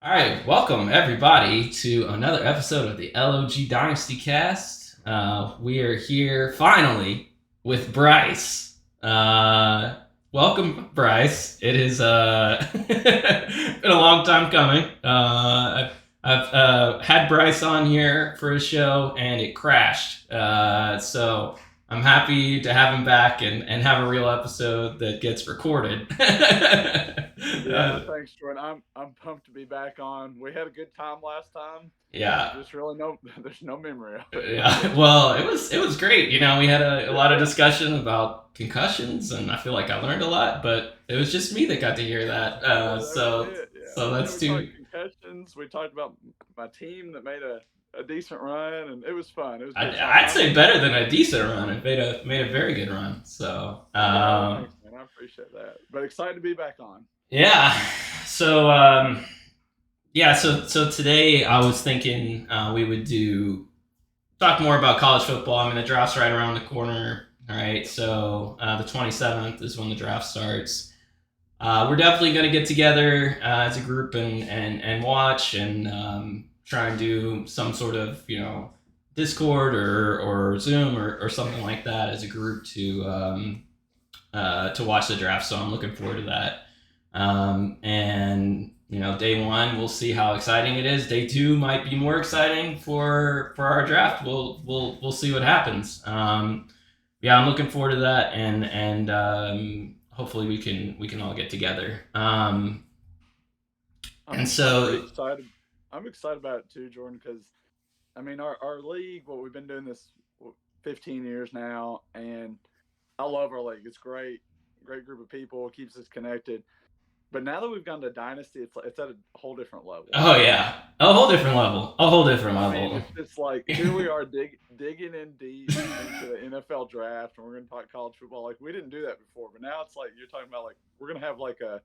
All right, welcome everybody to another episode of the LOG Dynasty Cast. We are here finally with Bryce. Welcome, Bryce. It is been a long time coming. I've had Bryce on here for a show and it crashed. So I'm happy to have him back and have a real episode that gets recorded. Yeah, thanks, Jordan. I'm pumped to be back on. We had a good time last time. yeah. Just really there's no memory of it, Yeah, unfortunately. well, it was great. We had a It lot of was. discussion about concussions, and I feel like I learned a lot. But it was just me that got to hear that. Yeah, that was So it. so Yeah, that's we too. talked concussions. We talked about my team that made a decent run, and it was fun. It was good. So I I'd say finally, better than a decent run. It made a very good run. So yeah, thanks, man. I appreciate that. But excited to be back on. yeah. So yeah. So today I was thinking we would do talk more about college football. I mean, the draft's right around the corner. All right, so the 27th is when the draft starts. We're definitely going to get together as a group and watch and try and do some sort of Discord or Zoom or something like that as a group to watch the draft. So I'm looking forward to that. And day one we'll see how exciting it is. Day two might be more exciting for our draft. We'll see what happens. Yeah, I'm looking forward to that, and hopefully we can all get together. And I'm so pretty excited. I'm excited about it too, Jordan, because I mean our league. Well, we've been doing this 15 years now, and I love our league. It's great, great group of people. It keeps us connected. But now that we've gone to Dynasty, it's at a whole different level. oh yeah, a whole different level, a whole different I mean, level. it's just like here we are digging in deep into the NFL draft, and we're going to talk college football. Like we didn't do that before, but now it's like you're talking about like we're going to have like a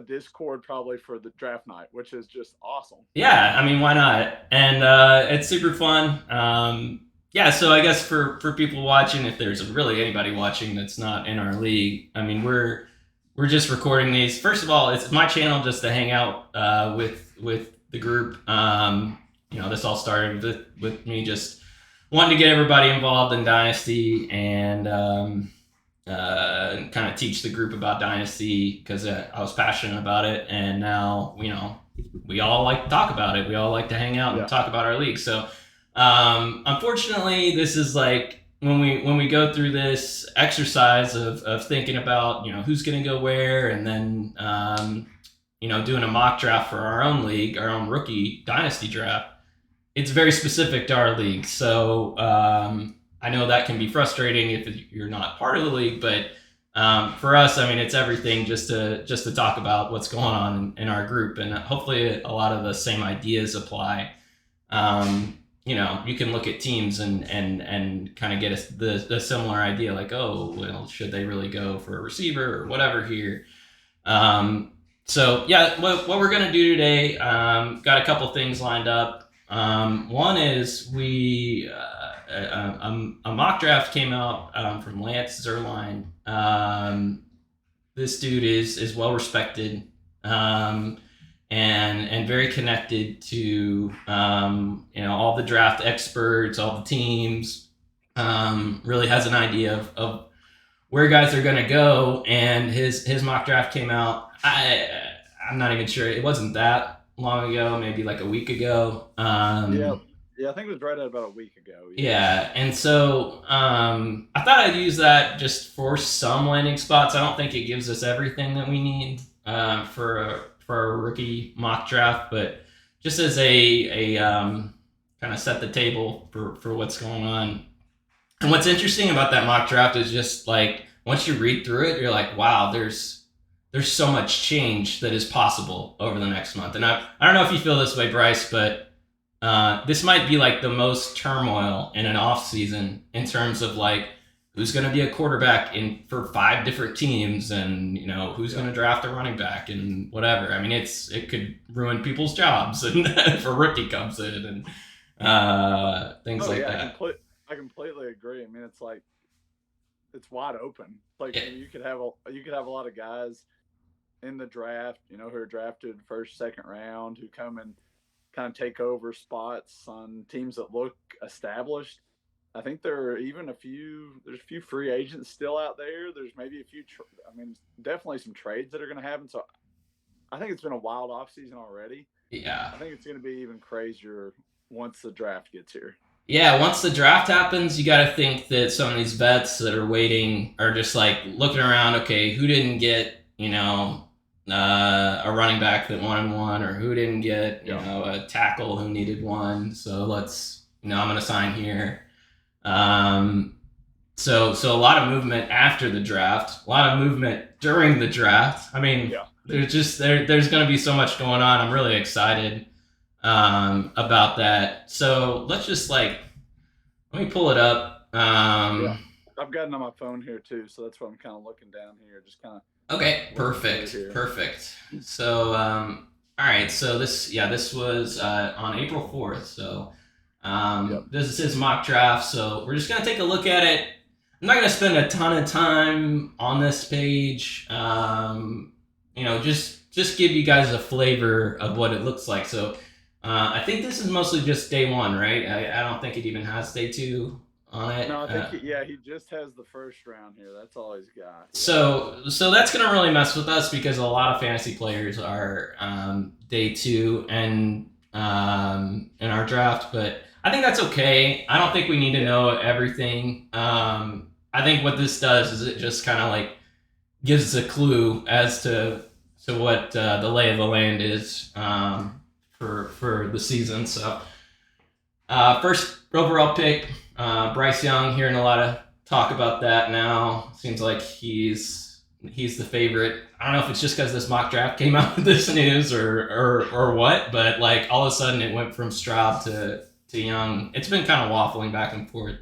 Discord probably for the draft night, which is just awesome. Yeah, I mean, why not? And it's super fun. Yeah, so I guess for people watching, if there's really anybody watching that's not in our league, I mean, we're just recording these. First of all, it's my channel just to hang out with the group. This all started with me just wanting to get everybody involved in Dynasty and kind of teach the group about Dynasty because I was passionate about it, and now we all like to talk about it. We all like to hang out and Yeah, talk about our league. So unfortunately, this is like when we go through this exercise of thinking about who's going to go where, and then doing a mock draft for our own league, our own rookie dynasty draft. It's very specific to our league, so I know that can be frustrating if you're not part of the league, but for us, I mean, it's everything just to talk about what's going on in our group, and hopefully, a lot of the same ideas apply. You can look at teams and kind of get the similar idea, like, oh, well, should they really go for a receiver or whatever here? So yeah, what we're gonna do today, got a couple things lined up. One is a mock draft came out from Lance Zierlien. This dude is well respected, and very connected to all the draft experts, all the teams. Really has an idea of where guys are going to go, and his mock draft came out. I'm not even sure, it wasn't that long ago, maybe like a week ago. yeah, yeah. I think it was right at about a week ago. Yeah, Yeah, and so I thought I'd use that just for some landing spots. I don't think it gives us everything that we need for a rookie mock draft, but just as a kind of set the table for what's going on. And what's interesting about that mock draft is just like once you read through it, you're like, wow, there's so much change that is possible over the next month. And I don't know if you feel this way, Bryce, but this might be like the most turmoil in an off season in terms of like who's going to be a quarterback in for 5 different teams, and who's yeah. going to draft a running back and whatever. I mean, it could ruin people's jobs and if a rookie comes in and things Oh like yeah, that. I completely agree. I mean, it's like it's wide open. Like Yeah, you could have a lot of guys in the draft, who are drafted first, second round, who come and kind of take over spots on teams that look established. I think there are even there's a few free agents still out there. There's maybe a few, definitely some trades that are going to happen. So I think it's been a wild offseason already. Yeah. I think it's going to be even crazier once the draft gets here. Yeah, once the draft happens, you got to think that some of these vets that are waiting are just like looking around. Okay, who didn't get a running back that wanted one, or who didn't get a tackle who needed one? So let's I'm going to sign here. So a lot of movement after the draft, a lot of movement during the draft. I mean, there's going to be so much going on. I'm really excited about that. So let's just let me pull it up. I've got it on my phone here too, so that's why I'm kind of looking down here, just kind of. Okay, perfect. So all right, so this was on April 4th. So this is mock draft. So we're just gonna take a look at it. I'm not gonna spend a ton of time on this page. Just give you guys a flavor of what it looks like. So I think this is mostly just day one, right? I don't think it even has day two on it. No, I think he just has the first round here. That's all he's got. So that's gonna really mess with us because a lot of fantasy players are day two and in our draft, but I think that's okay. I don't think we need to know everything. I think what this does is it just kind of gives us a clue as to what the lay of the land is for the season. So first overall pick, Bryce Young. Hearing a lot of talk about that now. Seems like he's the favorite. I don't know if it's just because this mock draft came out with this news or what, but all of a sudden it went from Stroud to Young. It's been kind of waffling back and forth.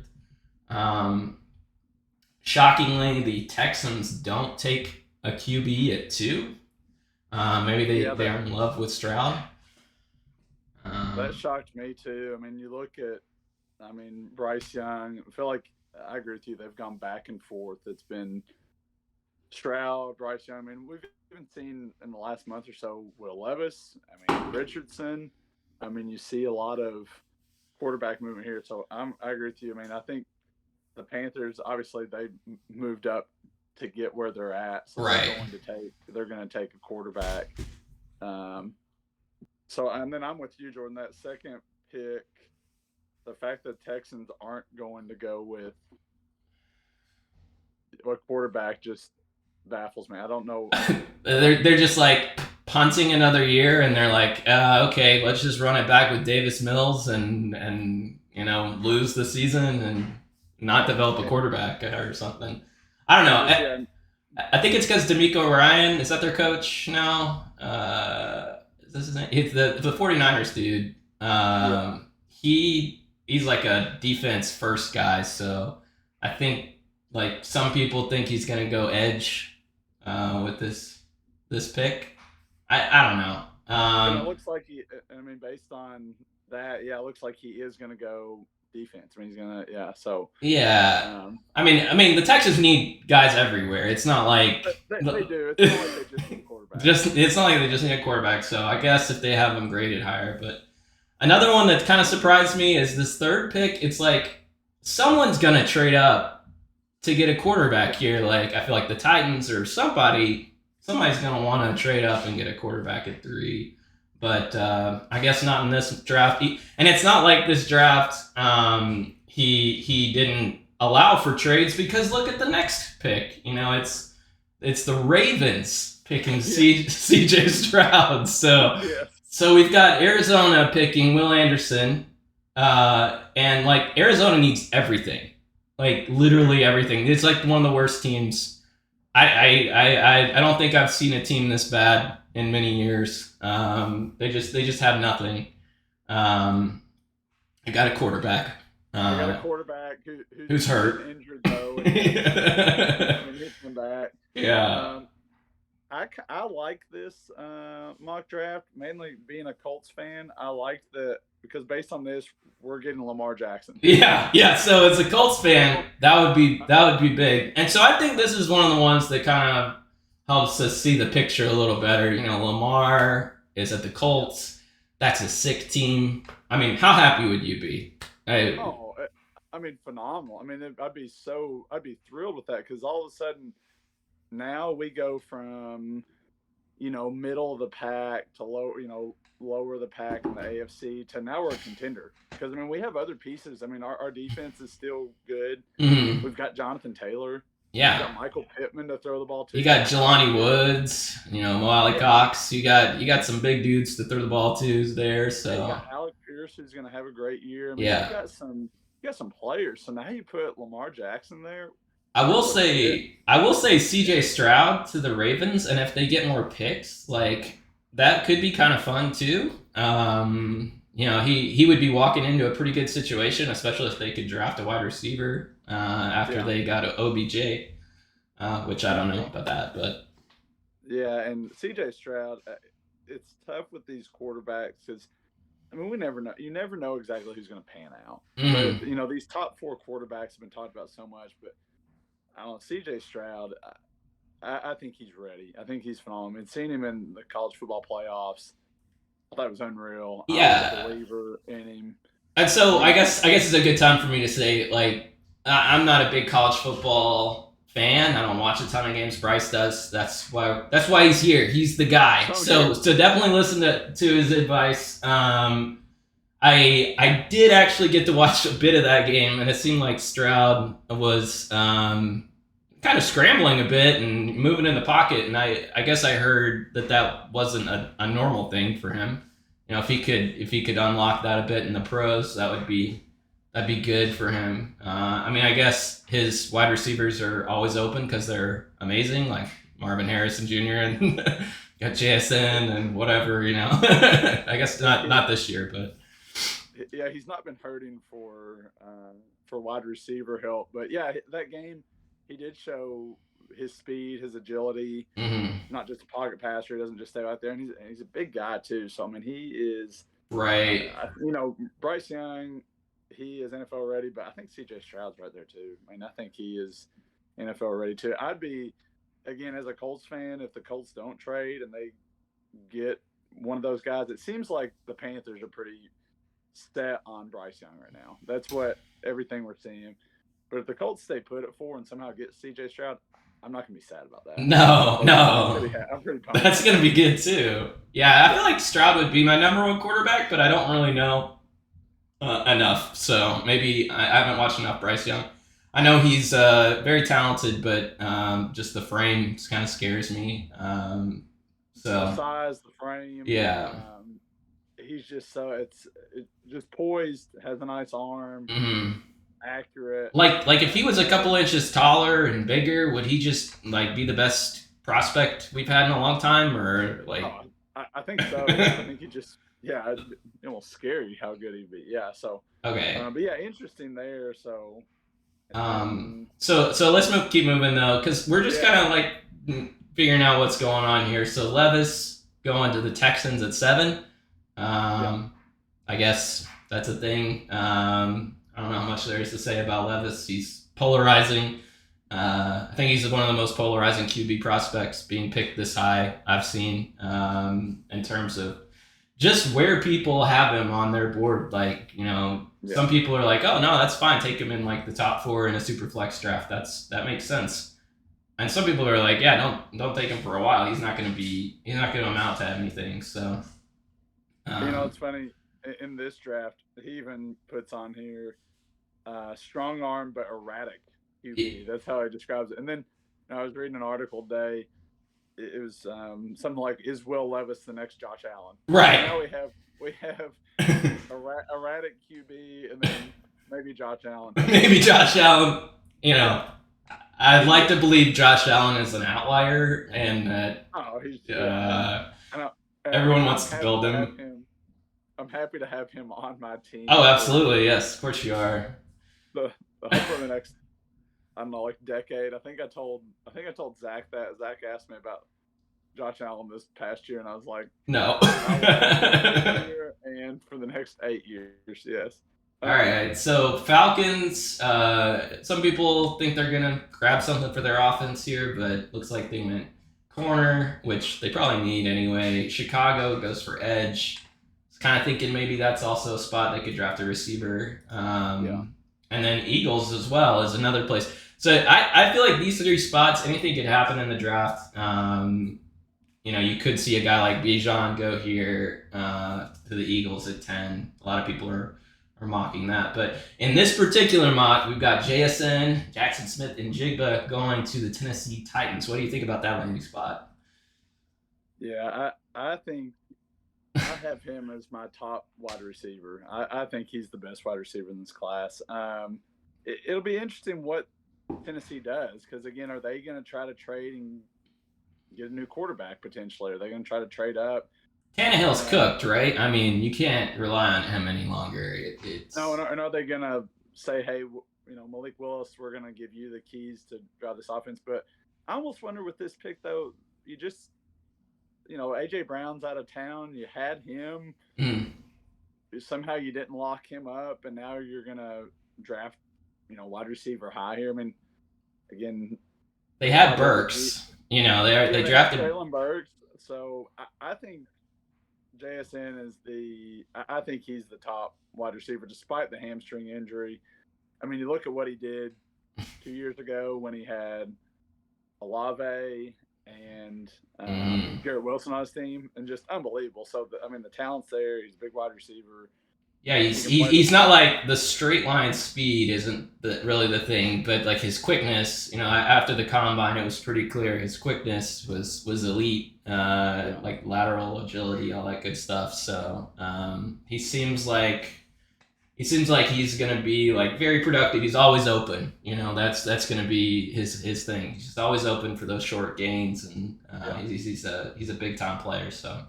Shockingly, the Texans don't take a QB at 2. Maybe they're in love with Stroud. That shocked me too. I mean, you look at, Bryce Young. I feel like I agree with you. They've gone back and forth. It's been Stroud, Bryce Young. I mean, we've even seen in the last month or so Will Levis. Richardson. You see a lot of quarterback movement here. So I agree with you. I think the Panthers, obviously, they moved up to get where they're at. So right. They're going to take a quarterback. So, and then I'm with you, Jordan. That second pick, the fact that Texans aren't going to go with a quarterback just baffles me. I don't know. They're just punting another year, and they're okay, let's just run it back with Davis Mills and lose the season and not develop a quarterback or something. I don't know. I think it's because D'Amico Ryan, is that their coach now? Is this his name? It's the 49ers dude. He's a defense first guy, so I think some people think he's gonna go edge with this pick. I don't know. It looks like based on that, it looks like he is gonna go defense. He's gonna, so. Yeah. The Texans need guys everywhere. It's not like they do. It's not like they just need a quarterback. It's not like they just need a quarterback. So I guess if they have them graded higher, but another one that kind of surprised me is this third pick. It's someone's gonna trade up to get a quarterback here. I feel like the Titans or somebody's gonna want to trade up and get a quarterback at 3. But I guess not in this draft. And it's not like this draft he didn't allow for trades, because look at the next pick. It's the Ravens picking CJ Stroud. So we've got Arizona picking Will Anderson. And Arizona needs everything. Literally everything. It's one of the worst teams. I don't think I've seen a team this bad in many years. They just have nothing. I got a quarterback. Who's hurt, injured though. And he's come back. Yeah. I like this mock draft, mainly being a Colts fan. I like that because based on this, we're getting Lamar Jackson. Yeah. So as a Colts fan, that would be big. And so I think this is one of the ones that kind of helps us see the picture a little better. You know, Lamar is at the Colts. That's a sick team. I mean, how happy would you be? Oh, I mean, phenomenal. I mean, I'd be thrilled with that because all of a sudden now we go from middle of the pack to lower the pack in the AFC to now we're a contender. Because I mean, we have other pieces. I mean, our defense is still good. Mhm. We've got Jonathan Taylor. We've Yeah. got Michael Pittman to throw the ball to. You got Jelani Woods, you know, Moali Yeah, Cox. You got some big dudes to throw the ball to there. yeah. You So got Alec Pierce who's going to have a great year. I mean, yeah, you got some players. So now you put Lamar Jackson there. I We're will legit. say I will say C.J. Stroud to the Ravens, and if they get more picks, like that could be kind of fun too. You know, he would be walking into a pretty good situation, especially if they could draft a wide receiver after Yeah. they got a OBJ, which I don't know about that, but Yeah, and CJ Stroud, it's tough with these quarterbacks because I mean we never know. You never know exactly who's going to pan out. mm, But these top four quarterbacks have been talked about so much. But I don't know, CJ Stroud. I think he's ready. I think he's phenomenal. I mean, seeing him in the college football playoffs, I thought it was unreal. I was a yeah. believer in him. And so He, I guess it's a good time for me to say like I'm not a big college football fan. I don't watch a ton of games. Bryce does. That's why he's here. He's the guy. oh So yeah, so definitely listen to his advice. I did actually get to watch a bit of that game, and it seemed like Stroud was kind of scrambling a bit and moving in the pocket. And I guess I heard that wasn't a normal thing for him. You know, if he could unlock that a bit in the pros, that'd be good for him. I mean, I guess his wide receivers are always open because they're amazing, like Marvin Harrison Jr. and got JSN and whatever. You know, I guess not this year, but yeah, he's not been hurting for wide receiver help. But yeah, that game he did show his speed, his agility. mm-hmm. Not just a pocket passer. He doesn't just stay out there, and he's a big guy too. So I mean, he is. Right. Bryce Young, he is NFL ready, but I think C.J. Stroud's right there too. I mean, I think he is NFL ready too. I'd be, again, as a Colts fan, if the Colts don't trade and they get one of those guys. It seems like the Panthers are pretty set on Bryce Young right now. That's what everything we're seeing. But if the Colts stay put at 4 and somehow get C.J. Stroud, I'm not gonna be sad about that. No, no. I'm pretty pumped. That's going to be good too. Yeah, I feel like Stroud would be my number one quarterback, but I don't really know enough. So maybe I haven't watched enough Bryce Young. I know he's very talented, but just the frame kind of scares me. The So size, the frame. yeah. He's just just poised, has a nice arm, Mhm. accurate. Like if he was a couple inches taller and bigger, would he just like be the best prospect we've had in a long time, or like? Oh, I think so. Yeah, I think he just it will scare you how good he'd be. Yeah. So, Okay. but yeah, interesting there. So, So let's keep moving though, because we're just kind of like figuring out what's going on here. So Levis going to the Texans at 7. I guess that's a thing. I don't know how much there is to say about Levis. He's polarizing. I think he's one of the most polarizing QB prospects being picked this high I've seen in terms of just where people have him on their board. Like, some people are like, oh, no, that's fine. Take him in like the top 4 in a super flex draft. That makes sense. And some people are like, yeah, don't take him for a while. He's not going to amount to anything. So, it's funny in this draft, he even puts on here strong arm but erratic QB. That's how he describes it. And then I was reading an article today. It was something like, "Is Will Levis the next Josh Allen?" Right. So now we have erratic QB, and then maybe Josh Allen. Maybe Josh Allen. I'd like to believe Josh Allen is an outlier, and that everyone wants to build him. I'm happy to have him on my team. Oh, absolutely, yes, of course you are. Hopefully the next, I don't know, like decade. I think I told Zach that. Zach asked me about Josh Allen this past year, and I was like, no. And for the next 8 years, yes. All right, so Falcons. Some people think they're gonna grab something for their offense here, but looks like they went corner, which they probably need anyway. Chicago goes for edge. It's kind of thinking maybe that's also a spot they could draft a receiver. And then Eagles as well is another place. So I feel like these three spots, anything could happen in the draft. You could see a guy like Bijan go here to the Eagles at 10. A lot of people are mocking that. But in this particular mock, we've got JSN, Jackson Smith, and Jigba going to the Tennessee Titans. What do you think about that landing spot? Yeah, I think I have him as my top wide receiver. I think he's the best wide receiver in this class. It'll be interesting what Tennessee does because, again, are they going to try to trade and get a new quarterback potentially? Are they going to try to trade up? Tannehill's cooked, right? I mean, you can't rely on him any longer. No, and are they going to say, hey, Malik Willis, we're going to give you the keys to drive this offense? But I almost wonder with this pick, though, you just A.J. Brown's out of town. You had him. Somehow you didn't lock him up, and now you're going to draft, wide receiver high here. I mean, again, they had Burks. They drafted Traylon Burks. So I think JSN I think he's the top wide receiver despite the hamstring injury. I mean, you look at what he did 2 years ago when he had Olave and Garrett Wilson on his team, and just unbelievable. So, the talent's there. He's a big wide receiver. Yeah, he's not like the straight line speed isn't really the thing, but like his quickness, after the combine, it was pretty clear his quickness was elite, like lateral agility, all that good stuff. So he seems like he's gonna be like very productive. He's always open, that's gonna be his thing. He's just always open for those short gains, and he's a big time player. So.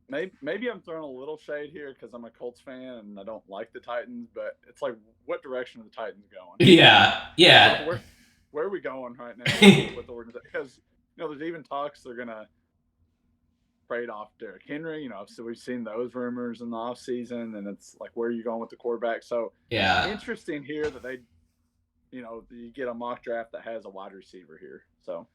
Maybe I'm throwing a little shade here because I'm a Colts fan and I don't like the Titans, but it's like, what direction are the Titans going? Yeah. Where are we going right now with the organization? Because there's even talks they're gonna trade off Derrick Henry. So we've seen those rumors in the offseason, and it's like, where are you going with the quarterback? So interesting here that they, you get a mock draft that has a wide receiver here. So.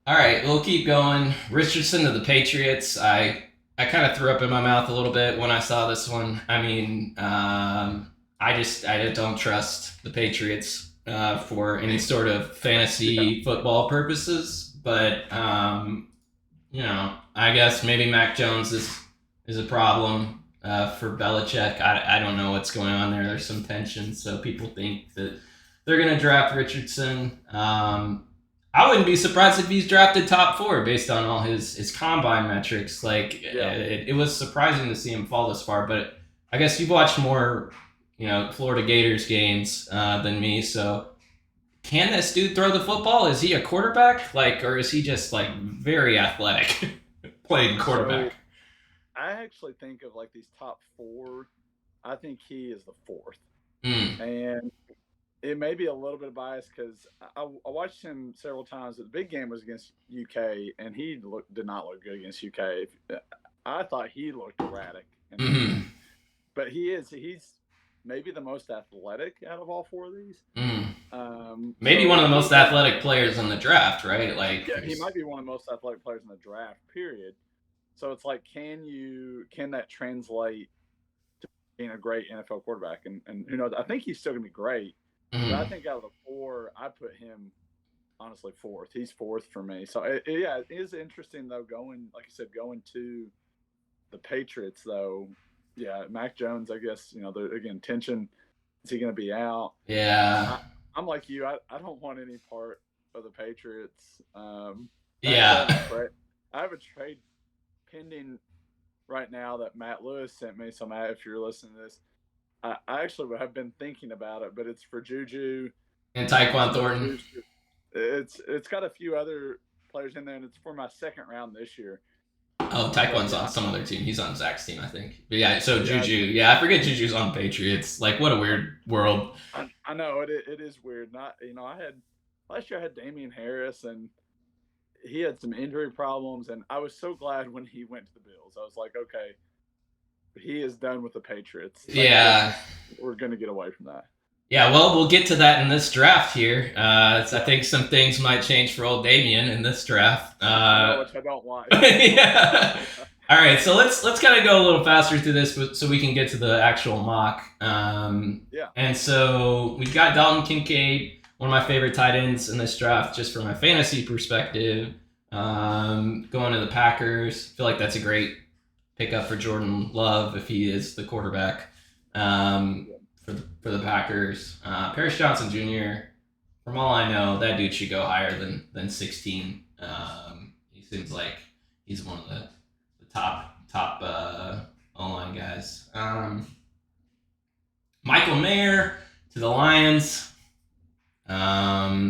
All right, we'll keep going. Richardson to the Patriots. I kind of threw up in my mouth a little bit when I saw this one. I mean, I don't trust the Patriots for any sort of fantasy football purposes. But I guess maybe Mac Jones is a problem for Belichick. I don't know what's going on there. There's some tension, so people think that they're going to draft Richardson. I wouldn't be surprised if he's drafted top 4 based on all his combine metrics. Like, it was surprising to see him fall this far, but I guess you've watched more, Florida Gators games than me. So can this dude throw the football? Is he a quarterback? Or is he just like very athletic playing quarterback? So, I actually think of like these top 4. I think he is the 4th. And it may be a little bit of bias because I watched him several times. The big game was against UK, and he did not look good against UK. I thought he looked erratic. But he's maybe the most athletic out of all 4 of these. Maybe one of the most athletic players in the draft, right? He might be one of the most athletic players in the draft, period. So it's like, can that translate to being a great NFL quarterback? And who knows? I think he's still going to be great. But I think out of the 4, I put him honestly 4th. He's 4th for me. So it is interesting though. Going to the Patriots though. Yeah, Mac Jones. I guess again, tension. Is he going to be out? Yeah. I'm like you. I don't want any part of the Patriots. I have a trade pending right now that Matt Lewis sent me. So Matt, if you're listening to this. I actually have been thinking about it, but it's for Juju and Tyquan Thornton. It's got a few other players in there, and it's for my 2nd round this year. Oh, Tyquan's on some other team. He's on Zach's team, I think. But so Juju. Yeah, I forget Juju's on Patriots. Like, what a weird world. I know it is weird. Last year I had Damian Harris, and he had some injury problems, and I was so glad when he went to the Bills. I was like, okay. He is done with the Patriots. We're going to get away from that. Yeah, well, we'll get to that in this draft here. I think some things might change for old Damien in this draft. Which I don't like. Yeah. All right, so let's kind of go a little faster through this, so we can get to the actual mock. Yeah. And so we've got Dalton Kincaid, one of my favorite tight ends in this draft, just from my fantasy perspective. Going to the Packers, feel like that's a great pickup for Jordan Love if he is the quarterback. For the Packers. Paris Johnson Jr., from all I know, that dude should go higher than 16. He seems like he's one of the top O-line guys. Michael Mayer to the Lions. I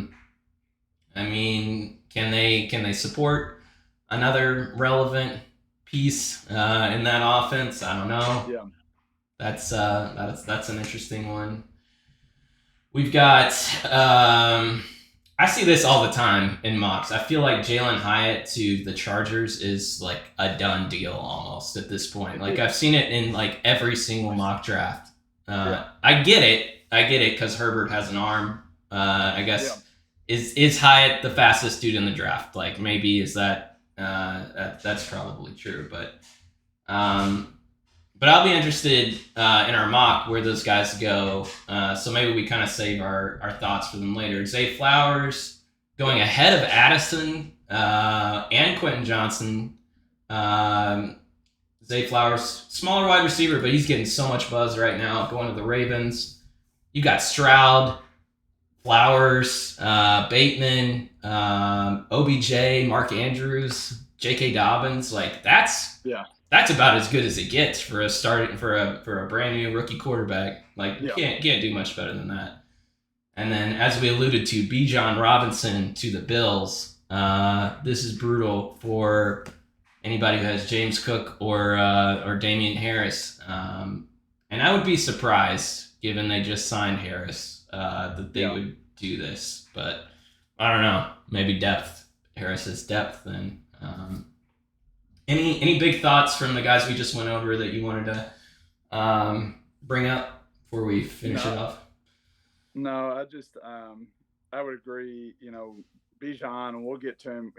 mean, can they support another relevant piece in that offense? I don't know. Yeah. That's an interesting one. We've got I see this all the time in mocks. I feel like Jalen Hyatt to the Chargers is like a done deal almost at this point. Like I've seen it in like every single mock draft. I get it because Herbert has an arm. I guess is Hyatt the fastest dude in the draft? Like maybe is that that's probably true, but I'll be interested in our mock where those guys go. So maybe we kind of save our thoughts for them later. Zay Flowers going ahead of Addison and Quentin Johnson. Zay Flowers, smaller wide receiver, but he's getting so much buzz right now going to the Ravens. You got Stroud, Flowers, Bateman, OBJ, Mark Andrews, J.K. Dobbins. Like that's about as good as it gets for a brand new rookie quarterback. Like you can't do much better than that. And then, as we alluded to, Bijan Robinson to the Bills. This is brutal for anybody who has James Cook or Damian Harris. And I would be surprised, given they just signed Harris, that they would do this. But I don't know. Maybe depth. Harris has depth then. Any big thoughts from the guys we just went over that you wanted to bring up before we finish it off? No, I just I would agree. Bijan, and we'll get to him.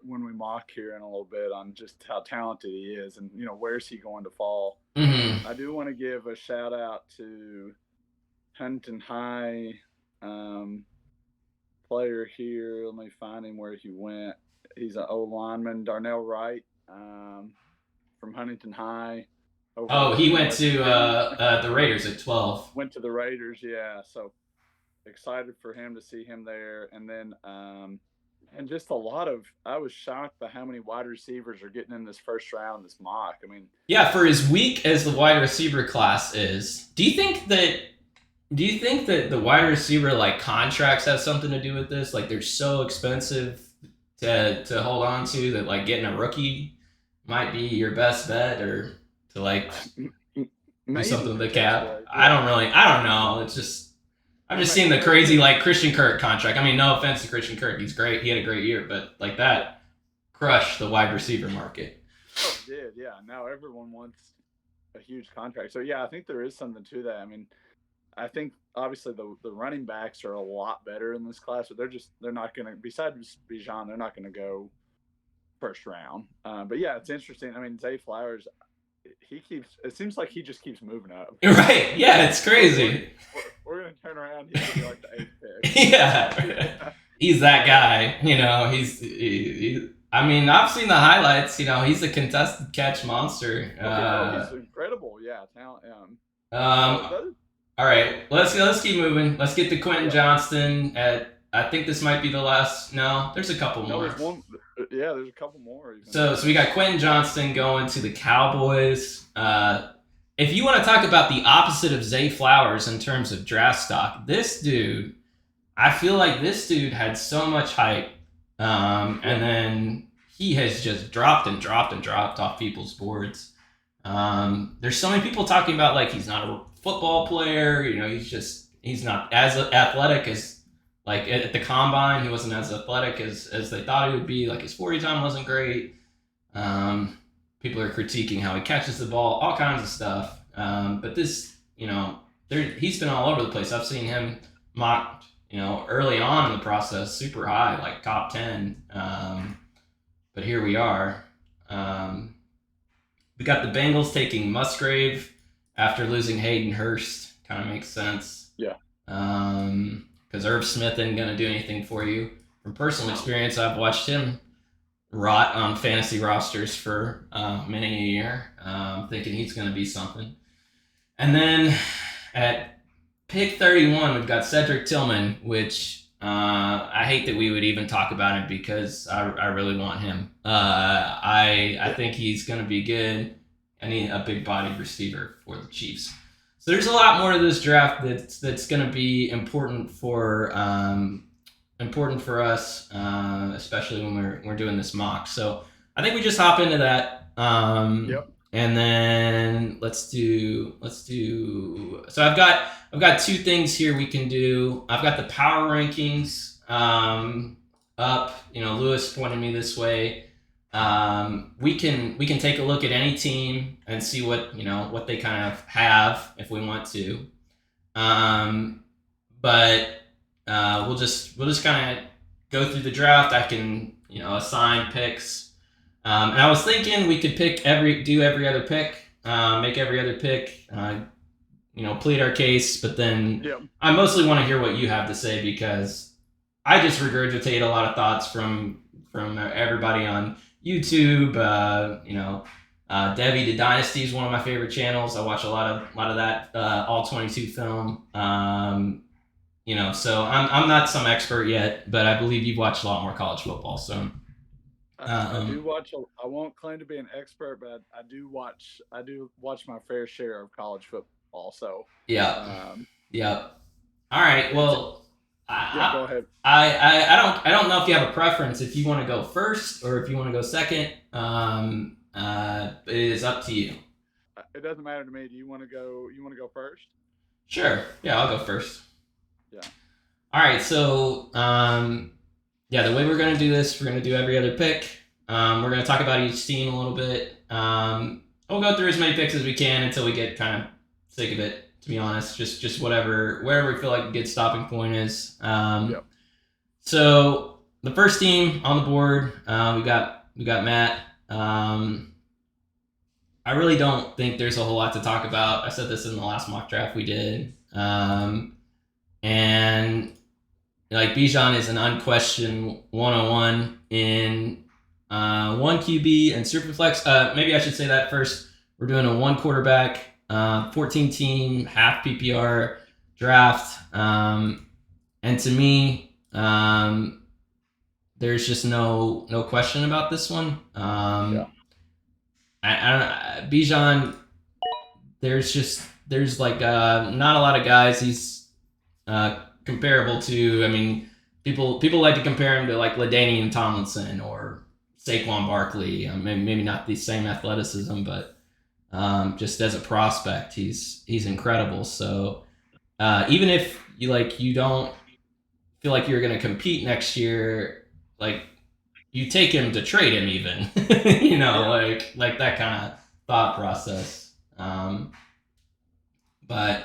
When we mock here in a little bit on just how talented he is, and where's he going to fall. Mm-hmm. I do want to give a shout out to Huntington High player here. Let me find him where he went. He's an O lineman, Darnell Wright. From Huntington High. He went to the Raiders at 12. Went to the Raiders, yeah. So excited for him to see him there. And then, and just a lot of, I was shocked by how many wide receivers are getting in this first round, this mock. I mean, yeah, for as weak as the wide receiver class is, do you think that the wide receiver like contracts have something to do with this? Like they're so expensive to hold on to that like getting a rookie might be your best bet, or to like do something with the cap. Yeah. I don't know. It's just I've just seen the crazy like Christian Kirk contract. I mean, no offense to Christian Kirk, he's great. He had a great year, but like that crushed the wide receiver market. Oh, it did, yeah. Now everyone wants a huge contract. So yeah, I think there is something to that. I mean, I think obviously the running backs are a lot better in this class, but they're not going to, besides Bijan, they're not going to go first round. But yeah, it's interesting. I mean, Zay Flowers, it seems like he just keeps moving up. Right. Yeah, it's crazy. We're going to turn around. He's going to be like the 8th pick. Yeah. He's that guy. I mean, I've seen the highlights. He's a contested catch monster. He's incredible. Yeah. Talent. All right, let's keep moving. Let's get to Quentin Johnston I think this might be the last. No, there's a couple more. There's one. Yeah, there's a couple more. Even. So we got Quentin Johnston going to the Cowboys. If you want to talk about the opposite of Zay Flowers in terms of draft stock, this dude, I feel like this dude had so much hype, and then he has just dropped off people's boards. There's so many people talking about like he's not a football player, he's not as athletic as like at the combine. He wasn't as athletic as they thought he would be. Like his 40 time wasn't great. People are critiquing how he catches the ball, all kinds of stuff. But this, he's been all over the place. I've seen him mocked, early on in the process, super high, like top 10. But here we are. We got the Bengals taking Musgrave after losing Hayden Hurst. Kind of makes sense. Yeah. Because Irv Smith isn't going to do anything for you. From personal experience, I've watched him rot on fantasy rosters for many a year, thinking he's going to be something. And then at pick 31, we've got Cedric Tillman, which I hate that we would even talk about him because I really want him. I think he's going to be good. I need a big-bodied receiver for the Chiefs. So there's a lot more to this draft that's going to be important for us, especially when we're doing this mock. So I think we just hop into that. Yep. And then let's do. So I've got two things here we can do. I've got the power rankings up. Lewis pointed me this way. We can take a look at any team and see what they kind of have if we want to. But we'll just kind of go through the draft. I can assign picks. And I was thinking we could do every other pick, make every other pick, plead our case. But then I mostly want to hear what you have to say because I just regurgitate a lot of thoughts from everybody on YouTube. Debbie the Dynasty is one of my favorite channels. I watch a lot of that all 22 film. So I'm not some expert yet, but I believe you've watched a lot more college football. So. I do watch. I won't claim to be an expert, but I do watch my fair share of college football. So yeah. All right. Well, go ahead. I don't know if you have a preference. If you want to go first or if you want to go second, it is up to you. It doesn't matter to me. Do you want to go? You want to go first? Sure. Yeah, I'll go first. Yeah. All right. So. The way we're going to do this, we're going to do every other pick. We're going to talk about each team a little bit. We'll go through as many picks as we can until we get kind of sick of it, to be honest. Just wherever we feel like a good stopping point is. So the first team on the board, we got Matt. I really don't think there's a whole lot to talk about. I said this in the last mock draft we did. And Bijan is an unquestioned 101 in 1 QB and Superflex. Maybe I should say that first. We're doing a 1 quarterback, 14 team, half PPR draft. And to me, there's just no question about this one. I don't Bijan, there's not a lot of guys he's comparable to. People like to compare him to LaDainian Tomlinson or Saquon Barkley. Maybe not the same athleticism, but just as a prospect, he's incredible. So even if you don't feel like you're going to compete next year, you take him to trade him even, like that kind of thought process. But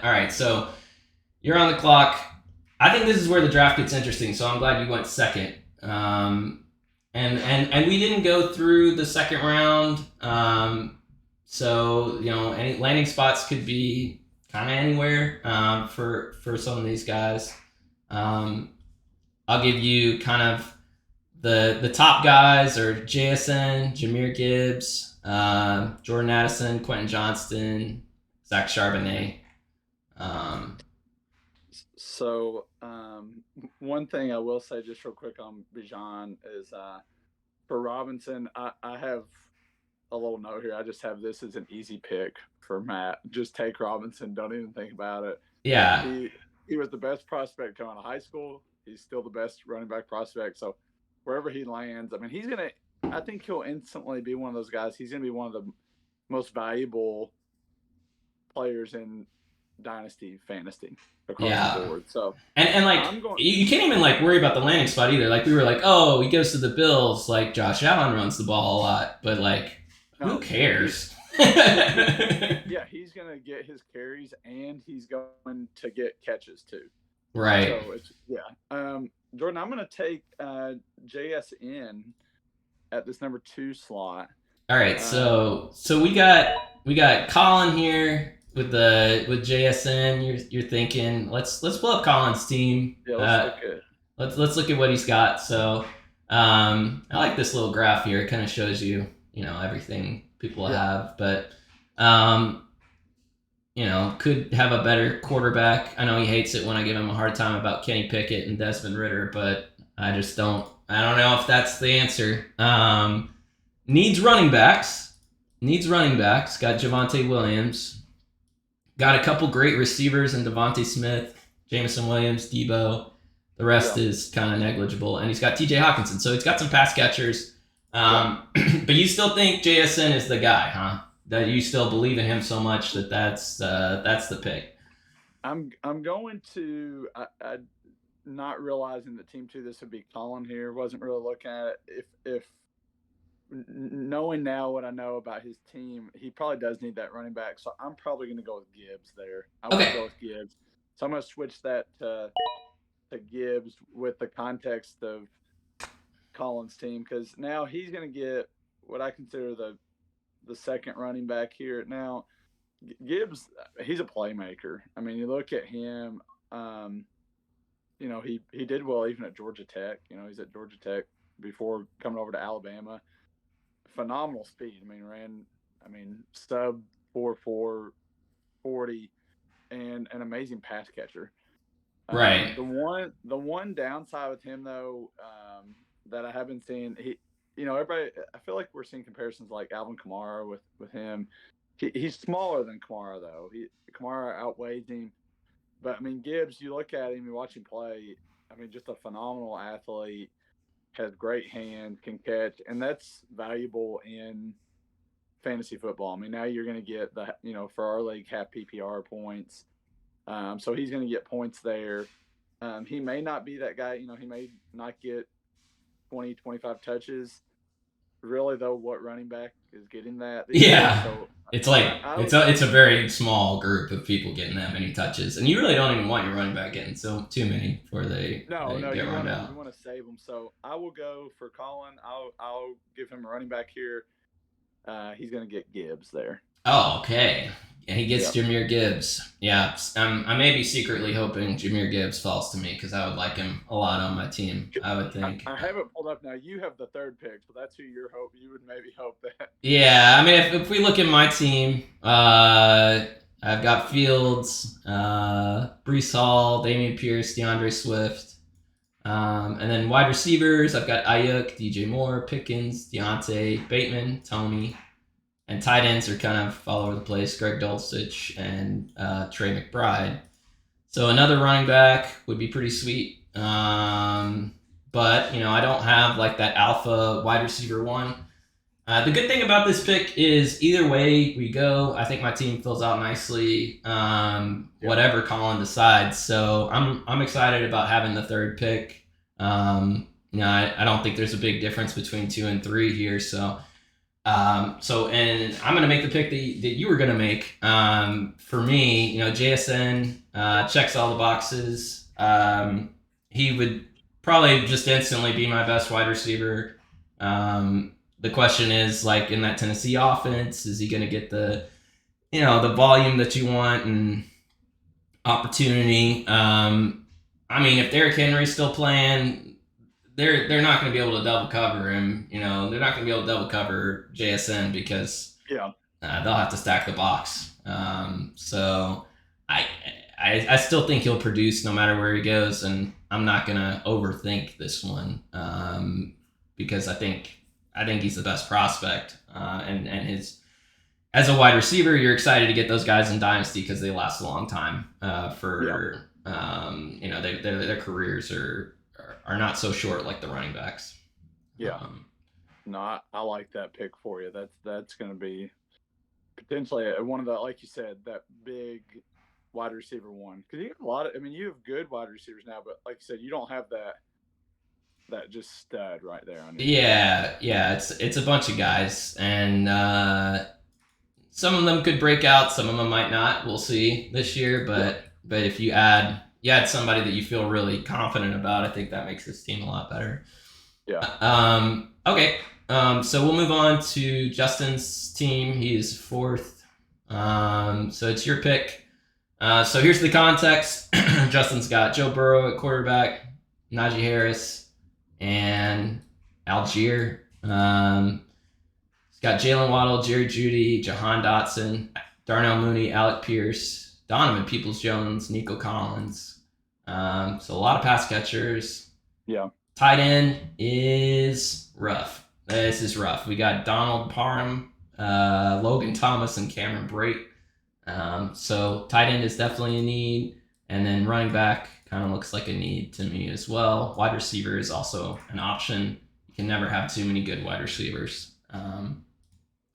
all right, so you're on the clock. I think this is where the draft gets interesting, so I'm glad you went second. And we didn't go through the second round. So any landing spots could be kind of anywhere for some of these guys. I'll give you kind of the top guys are JSN, Jahmyr Gibbs, Jordan Addison, Quentin Johnston, Zach Charbonnet. So one thing I will say just real quick on Bijan is for Robinson, I have a little note here. I just have this as an easy pick for Matt. Just take Robinson. Don't even think about it. Yeah. He was the best prospect coming out of high school. He's still the best running back prospect. So wherever he lands, I think he'll instantly be one of those guys. He's going to be one of the most valuable players in Dynasty fantasy across the board. So and you can't even worry about the landing spot either. We were he goes to the Bills. Josh Allen runs the ball a lot, but who cares? He's going to get his carries and he's going to get catches too. Right. So it's Jordan, I'm going to take JSN at this number 2 slot. All right, so we got Colin here with JSN. You're thinking let's pull up Colin's team. Yeah, let's look at let's look at what he's got. So I like this little graph here. It kind of shows you everything people have, but could have a better quarterback. I know he hates it when I give him a hard time about Kenny Pickett and Desmond Ridder, but I just don't know if that's the answer. Needs running backs. Got Javonte Williams. Got a couple great receivers in Devontae Smith, Jameson Williams, Debo. The rest is kind of negligible. And he's got TJ Hawkinson. So he's got some pass catchers. But you still think JSN is the guy, huh? That you still believe in him so much that's the pick. I'm going to I not realizing that team 2 this would be Colin here. Wasn't really looking at it. If knowing now what I know about his team, he probably does need that running back. So I'm probably going to go with Gibbs there. I want to go with Gibbs. So I'm going to switch that to Gibbs with the context of Colin's team, because now he's going to get what I consider the second running back here. Now, Gibbs, he's a playmaker. I mean, you look at him, he did well even at Georgia Tech. He's at Georgia Tech before coming over to Alabama. Phenomenal speed. Sub 4.4 40 and an amazing pass catcher. Right. The one downside with him though, that I have been seeing, everybody, I feel like we're seeing comparisons like Alvin Kamara with him. He's smaller than Kamara though. Kamara outweighs him, but Gibbs, you look at him, you watch him play. Just a phenomenal athlete. Has great hands, can catch, and that's valuable in fantasy football. Now you're going to get for our league, half PPR points. So he's going to get points there. He may not be that guy. He may not get 20, 25 touches. Really, though, what running back is getting that? So, it's like it's a very small group of people getting that many touches, and you really don't even want your running back getting too many before they get run out. You want to save them. So I will go for Colin. I'll give him a running back here. He's going to get Gibbs there. Oh, okay. And he gets Jahmyr Gibbs. Yeah, I may be secretly hoping Jahmyr Gibbs falls to me because I would like him a lot on my team, I would think. I have it pulled up now. You have the 3rd pick, so that's who you would maybe hope that. Yeah, if we look at my team, I've got Fields, Breece Hall, Dameon Pierce, DeAndre Swift. And then wide receivers, I've got Ayuk, DJ Moore, Pickens, Deontay, Bateman, Tony. And tight ends are kind of all over the place. Greg Dulcich and Trey McBride. So another running back would be pretty sweet. But, I don't have like that alpha wide receiver one. The good thing about this pick is either way we go, I think my team fills out nicely, whatever Colin decides. So I'm excited about having the 3rd pick. I don't think there's a big difference between 2 and 3 here. So and I'm going to make the pick that you were going to make. For me, JSN checks all the boxes. He would probably just instantly be my best wide receiver. The question is, like, in that Tennessee offense, is he going to get the volume that you want and opportunity? If Derrick Henry's still playing, they're not going to be able to double cover him. They're not going to be able to double cover JSN because they'll have to stack the box. So I still think he'll produce no matter where he goes, and I'm not going to overthink this one because I think he's the best prospect. And his as a wide receiver, you're excited to get those guys in Dynasty because they last a long time. Their careers are not so short like the running backs. I like that pick for you. That's going to be potentially one of the, like you said, that big wide receiver one, because you have a lot of, you have good wide receivers now, but like you said, you don't have that just stud right there on your it's a bunch of guys, and some of them could break out, some of them might not. We'll see this year, but if you add somebody that you feel really confident about, I think that makes this team a lot better. Yeah. Okay. So we'll move on to Justin's team. He is fourth. So it's your pick. So here's the context. Justin's got Joe Burrow at quarterback, Najee Harris, and Algier. He's got Jalen Waddle, Jerry Jeudy, Jahan Dotson, Darnell Mooney, Alec Pierce, Donovan Peoples-Jones, Nico Collins. So a lot of pass catchers. Yeah. Tight end is rough. This is rough. We got Donald Parham, Logan Thomas, and Cameron Brate. So tight end is definitely a need. And then running back kind of looks like a need to me as well. Wide receiver is also an option. You can never have too many good wide receivers.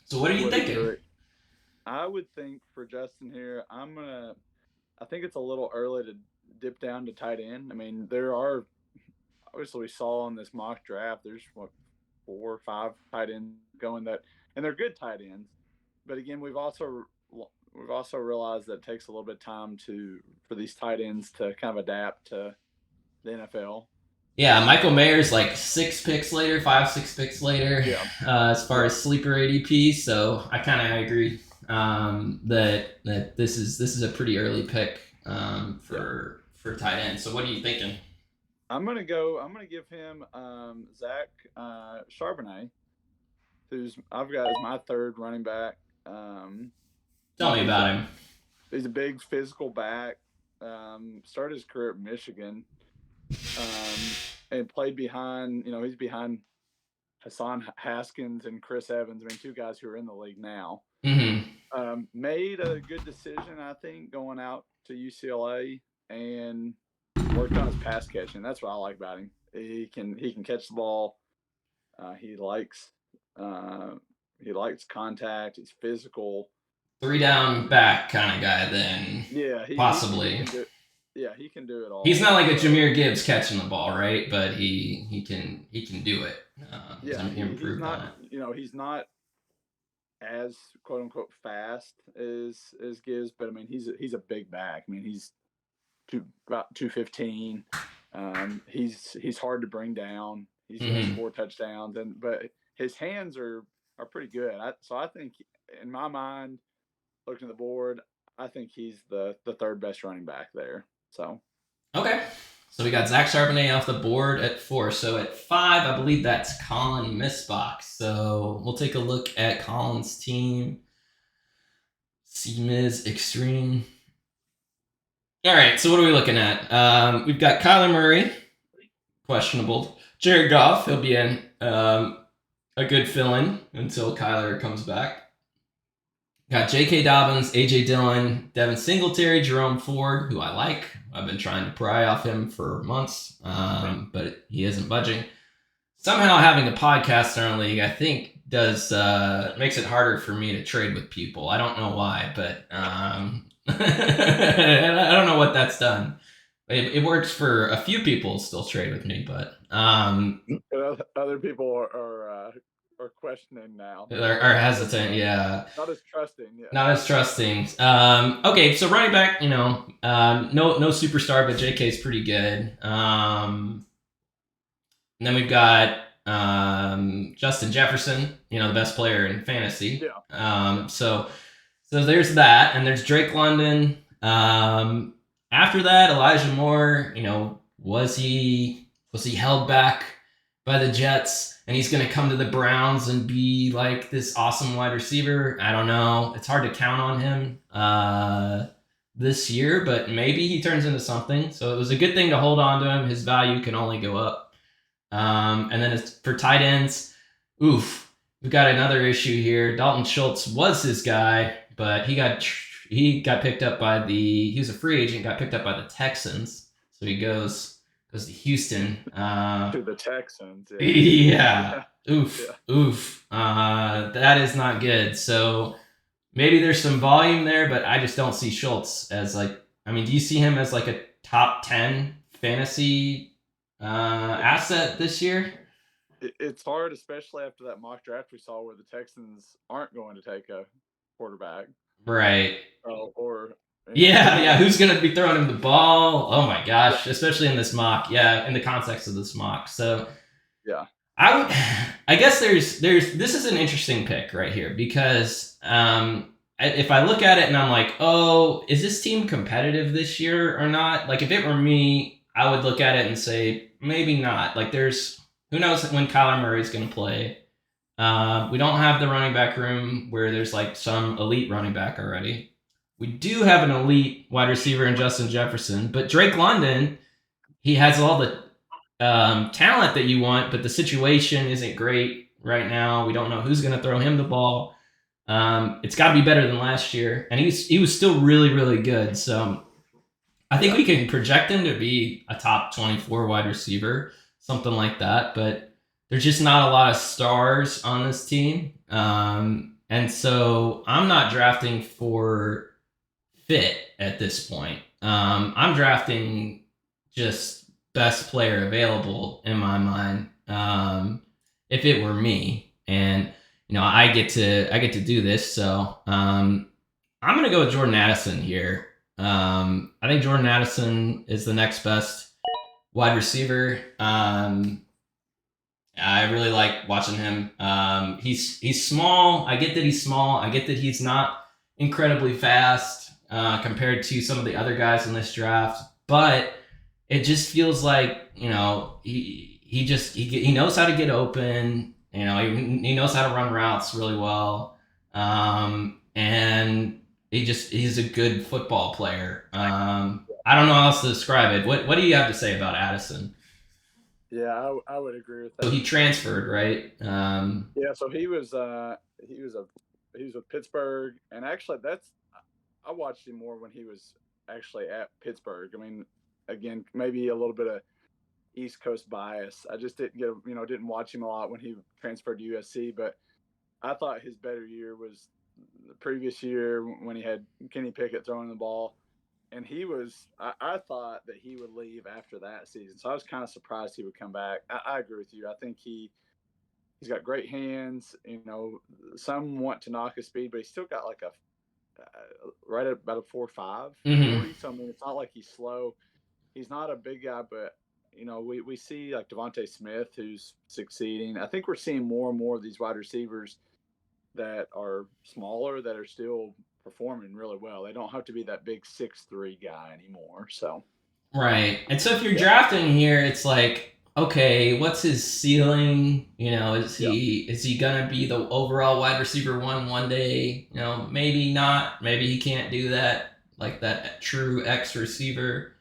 So what are you thinking? I would think for Justin here, I think it's a little early to dip down to tight end. I mean, there are, obviously we saw in this mock draft, there's 4 or 5 tight ends going that, and they're good tight ends. But again, we've also realized that it takes a little bit of time for these tight ends to kind of adapt to the NFL. Yeah, Michael Mayer's like 6 picks later, 5, 6 picks later, as far as sleeper ADP. So I kind of agree that this is a pretty early pick for tight end. So what are you thinking? I'm gonna give him Zach Charbonnet, who's I've got as my third running back. Tell me about him. He's a big physical back. Started his career at Michigan, and played behind. He's behind Hassan Haskins and Chris Evans. I mean, 2 guys who are in the league now. Mm-hmm. Made a good decision, I think, going out to UCLA and worked on his pass catching. That's what I like about him. He can catch the ball. He likes contact. He's physical. 3 down back kind of guy. Then possibly. He can do it all. He's not like a Jahmyr Gibbs catching the ball, right? But he can do it. He's not. He's not as quote unquote fast as Gibbs, but I mean he's a big back. I mean he's about 215. He's hard to bring down. He's got 4 touchdowns, but his hands are pretty good. So I think in my mind, looking at the board, I think he's the third best running back there. So okay. So we got Zach Charbonnet off the board at 4. So at 5, I believe that's Colin Missbach. So we'll take a look at Colin's team. C-Miz Extreme. All right, so what are we looking at? We've got Kyler Murray, questionable. Jared Goff, he'll be in a good fill-in until Kyler comes back. Got J.K. Dobbins, A.J. Dillon, Devin Singletary, Jerome Ford, who I like. I've been trying to pry off him for months, but he isn't budging. Somehow having a podcast in our league, I think, makes it harder for me to trade with people. I don't know why, but I don't know what that's done. It works for a few people still trade with me, but other people are questioning now. Are hesitant, yeah. Not as trusting, yeah. Not as trusting. Okay, so running back, no superstar, but JK is pretty good. And then we've got Justin Jefferson, the best player in fantasy. Yeah. So there's that, and there's Drake London. After that, Elijah Moore, was he held back by the Jets, and he's going to come to the Browns and be like this awesome wide receiver? I don't know. It's hard to count on him this year, but maybe he turns into something. So it was a good thing to hold on to him. His value can only go up. And then as for tight ends, we've got another issue here. Dalton Schultz was his guy, but he got picked up by he was a free agent, got picked up by the Texans. So he goes to Houston. To the Texans. Yeah. Oof. That is not good. So maybe there's some volume there, but I just don't see Schultz as do you see him as like a top 10 fantasy asset this year? It's hard, especially after that mock draft we saw where the Texans aren't going to take a quarterback. Right. Or Yeah. Who's going to be throwing him the ball? Oh my gosh. Especially in this mock. Yeah. In the context of this mock. So yeah. I guess this is an interesting pick right here because if I look at it and I'm like, oh, is this team competitive this year or not? Like if it were me, I would look at it and say maybe not. Like who knows when Kyler Murray's going to play. We don't have the running back room where there's like some elite running back already. We do have an elite wide receiver in Justin Jefferson, but Drake London, he has all the talent that you want, but the situation isn't great right now. We don't know who's going to throw him the ball. It's got to be better than last year, and he was still really, really good. So I think we can project him to be a top 24 wide receiver, something like that. But there's just not a lot of stars on this team, and so I'm not drafting for fit at this point. I'm drafting just best player available in my mind. If it were me, and I get to do this, so I'm gonna go with Jordan Addison here. I think Jordan Addison is the next best wide receiver. I really like watching him. He's small. I get that he's small. I get that he's not incredibly fast compared to some of the other guys in this draft, but it just feels like he knows how to get open. He knows how to run routes really well, and he's a good football player. I don't know how else to describe it. What do you have to say about Addison? Yeah, I would agree with that. So he transferred, right? Yeah, so he was with Pittsburgh, and actually I watched him more when he was actually at Pittsburgh. I mean, again, maybe a little bit of East Coast bias. I just didn't watch him a lot when he transferred to USC, but I thought his better year was the previous year when he had Kenny Pickett throwing the ball. And I thought that he would leave after that season. So I was kind of surprised he would come back. I agree with you. I think he's got great hands. Some want to knock his speed, but he's still got like right at about a 4.5. Mm-hmm. So I mean, it's not like he's slow. He's not a big guy, but we see like Devontae Smith who's succeeding. I think we're seeing more and more of these wide receivers that are smaller that are still performing really well. They don't have to be that big 6'3" guy anymore. So right. And so if you're drafting here, it's like, okay, what's his ceiling? Is he gonna be the overall wide receiver one day? Maybe not. Maybe he can't do that, like that true X receiver.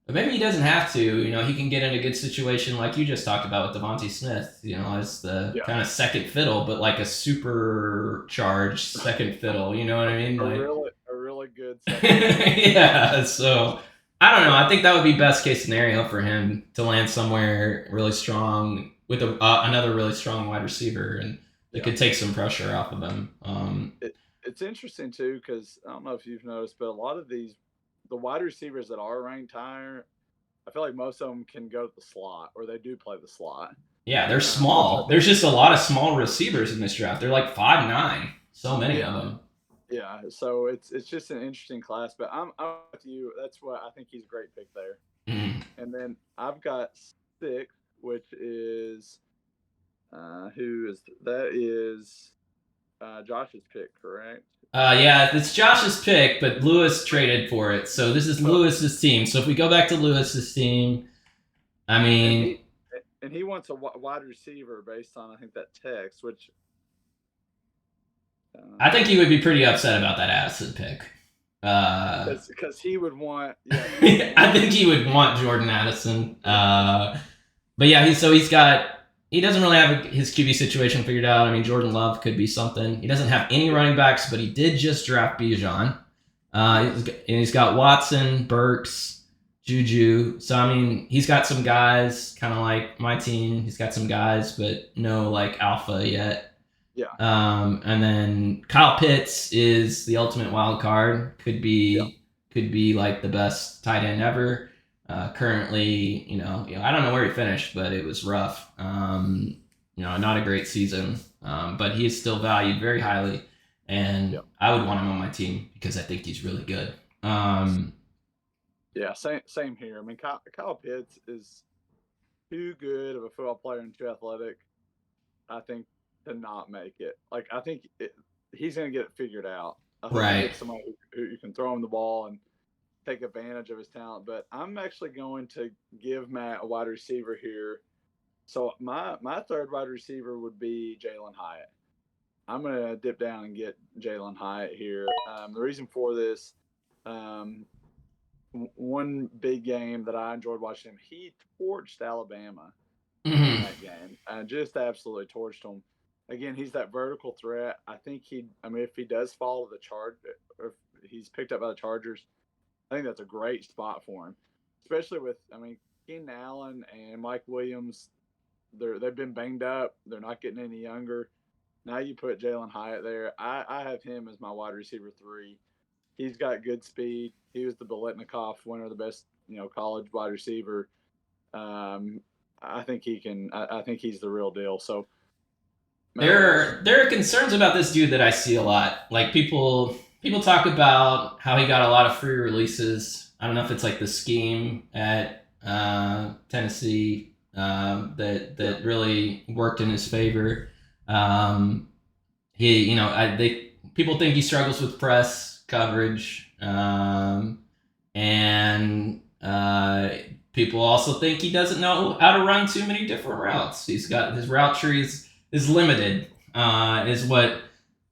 But maybe he doesn't have to. He can get in a good situation like you just talked about with Devontae Smith, as the kind of second fiddle, but like a supercharged second fiddle. You know what I mean? A really good second yeah, so I don't know. I think that would be best case scenario for him to land somewhere really strong with another really strong wide receiver, and it could take some pressure off of him. It's interesting too because I don't know if you've noticed, but a lot of the wide receivers that are ranked higher, I feel like most of them can go to the slot, or they do play the slot. Yeah, they're small. There's just a lot of small receivers in this draft. They're like 5'9". So many of them. Yeah, so it's just an interesting class, but I'm with you. That's what I think he's a great pick there. Mm-hmm. And then I've got 6, which is that is Josh's pick, correct? Yeah, it's Josh's pick, but Lewis traded for it. So this is Lewis's team. So if we go back to Lewis's team, I mean... And he wants a wide receiver based on, I think, that text, which... I think he would be pretty upset about that Addison pick. Because he would want... Yeah, I think he would want Jordan Addison. But yeah, he doesn't really have his QB situation figured out. I mean, Jordan Love could be something. He doesn't have any running backs, but he did just draft Bijan. And he's got Watson, Burks, Juju. So, I mean, he's got some guys, kind of like my team. He's got some guys, but no, like, alpha yet. Yeah. And then Kyle Pitts is the ultimate wild card. Could be like the best tight end ever. Currently, I don't know where he finished, but it was rough. Not a great season. But he is still valued very highly and Yep. I would want him on my team because I think he's really good. Yeah, same here. I mean, Kyle Pitts is too good of a football player and too athletic, I think, to not make it. Like, I think he's going to get it figured out. I hope he Right. gets somebody who can throw him the ball and take advantage of his talent. But I'm actually going to give Matt a wide receiver here. So my third wide receiver would be Jalen Hyatt. I'm going to dip down and get Jalen Hyatt here. The reason for this, one big game that I enjoyed watching him, he torched Alabama in that game. Just absolutely torched them. Again, he's that vertical threat. I think if he does fall to the Charge, or if he's picked up by the Chargers, I think that's a great spot for him. Especially with, Keenan Allen and Mike Williams, they've been banged up. They're not getting any younger. Now you put Jalen Hyatt there. I have him as my wide receiver 3. He's got good speed. He was the Biletnikoff winner, the best, college wide receiver. I think he can. I think he's the real deal. So There are concerns about this dude that I see a lot. Like people talk about how he got a lot of free releases. I don't know if it's like the scheme at Tennessee that really worked in his favor. People think he struggles with press coverage, and people also think he doesn't know how to run too many different routes. He's got his route tree is limited. Is what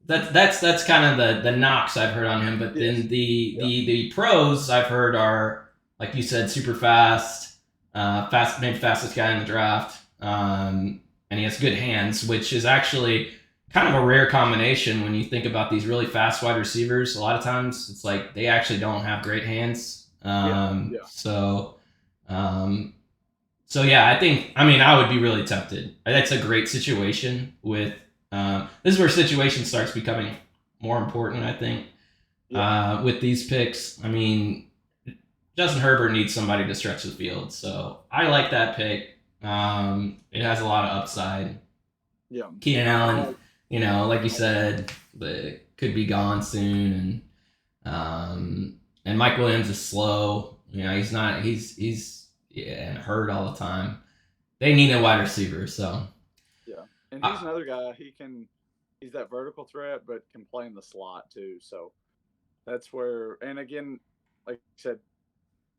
that's kind of the knocks I've heard on him. But then the pros I've heard are, like you said, super fast, maybe fastest guy in the draft, and he has good hands, which is actually kind of a rare combination when you think about these really fast wide receivers. A lot of times it's like they actually don't have great hands. So yeah, I would be really tempted. That's a great situation with, this is where situation starts becoming more important, I think, with these picks. Justin Herbert needs somebody to stretch the field. So I like that pick. It has a lot of upside. Yeah. Keenan Allen, like you said, could be gone soon. And Mike Williams is slow. He's and hurt all the time. They need a wide receiver, so. Yeah, and he's another guy. He's that vertical threat, but can play in the slot too. So that's where, and again, like I said,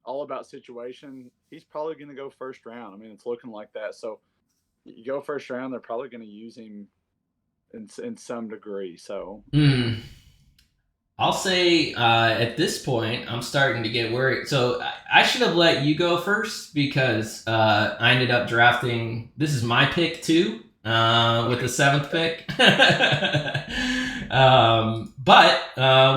all about situation. He's probably going to go first round. It's looking like that. So you go first round, they're probably going to use him in some degree. So. I'll say at this point, I'm starting to get worried. So I should have let you go first because I ended up drafting. This is my pick too, with the 7th pick. But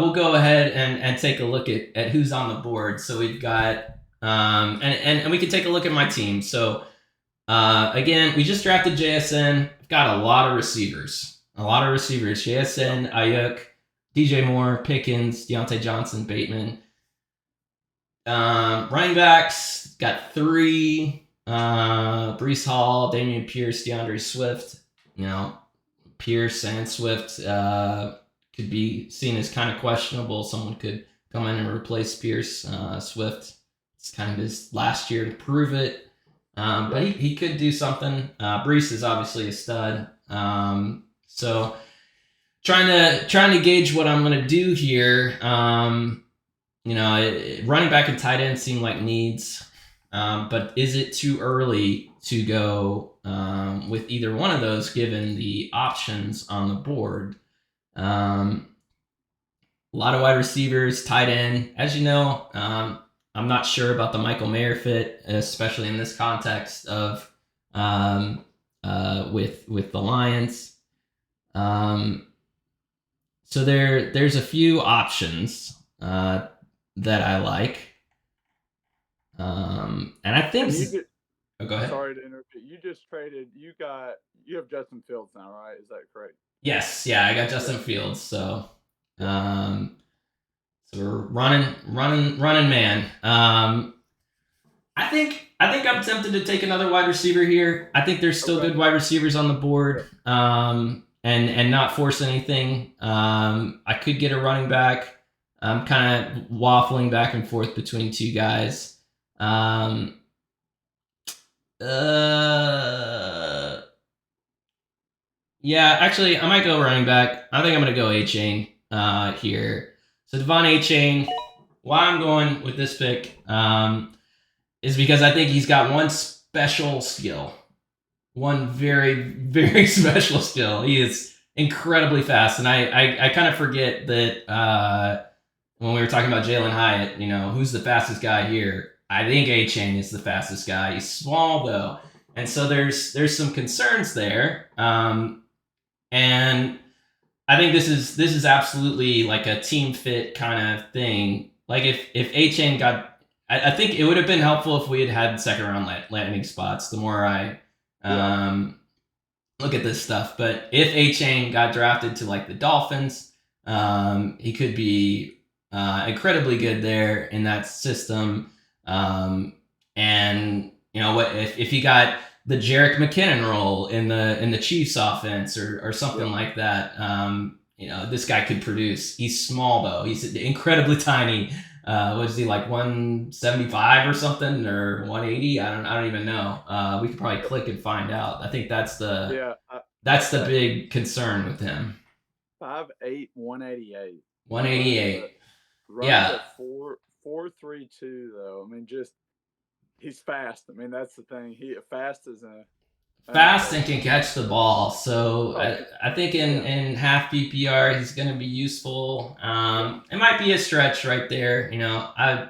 we'll go ahead and take a look at who's on the board. So we've got, and we can take a look at my team. So again, we just drafted JSN. We've got a lot of receivers. JSN, Ayuk, DJ Moore, Pickens, Deontay Johnson, Bateman. Running backs, got 3. Breece Hall, Damian Pierce, DeAndre Swift. Pierce and Swift could be seen as kind of questionable. Someone could come in and replace Pierce. Swift, it's kind of his last year to prove it. But he could do something. Breece is obviously a stud. So trying to gauge what I'm going to do here. Running back and tight end seem like needs. But is it too early to go with either one of those given the options on the board? A lot of wide receivers, tight end. As you know, I'm not sure about the Michael Mayer fit, especially in this context of with the Lions. So there's a few options that I like. And I think. Go ahead. Sorry to interrupt you. You just traded. You have Justin Fields now, right? Is that correct? Yes. Yeah, I got Justin Fields. So, so we're running man. I think I'm tempted to take another wide receiver here. I think there's still good wide receivers on the board. And and not force anything. I could get a running back. I'm kind of waffling back and forth between two guys. Yeah, actually, I might go running back. I think I'm going to go A-Chain here. So Devon A-Chain, why I'm going with this pick is because I think he's got one special skill. One very, very special skill. He is incredibly fast. And I kind of forget that when we were talking about Jalen Hyatt, who's the fastest guy here? I think A-Chain is the fastest guy. He's small, though. And so there's some concerns there. And I think this is absolutely like a team fit kind of thing. Like if A-Chain got, I think it would have been helpful if we had second round landing spots. The more I look at this stuff, but if A-Chain got drafted to like the Dolphins, he could be incredibly good there in that system. And what if he got the Jerick McKinnon role in the Chiefs offense or something like that. This guy could produce. He's small though. He's incredibly tiny. What is he, like 175 or something, or 180? I don't even know. We could probably click and find out. I think that's the big concern with him. 5'8", 188. 188. Runs at 4.32 though. I mean, just he's fast. I mean, that's the thing. He fast and can catch the ball. So I think in half PPR he's going to be useful. It might be a stretch right there. I'm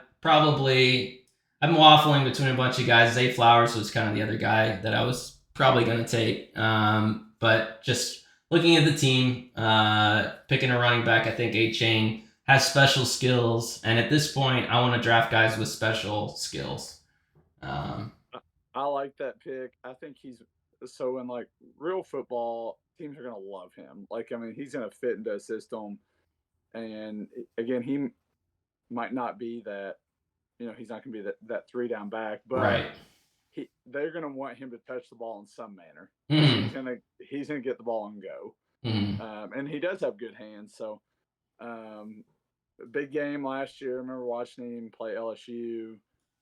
waffling between a bunch of guys. Zay Flowers was kind of the other guy that I was probably going to take. But just looking at the team, picking a running back, I think A-Chain has special skills. And at this point, I want to draft guys with special skills. I like that pick. I think he's so in like real football, teams are gonna love him. Like, I mean, he's gonna fit into a system, and again, he might not be that. He's not gonna be that 3-down back, but right. They're gonna want him to touch the ball in some manner. Mm-hmm. He's gonna get the ball and go, and he does have good hands. So, big game last year. I remember watching him play LSU.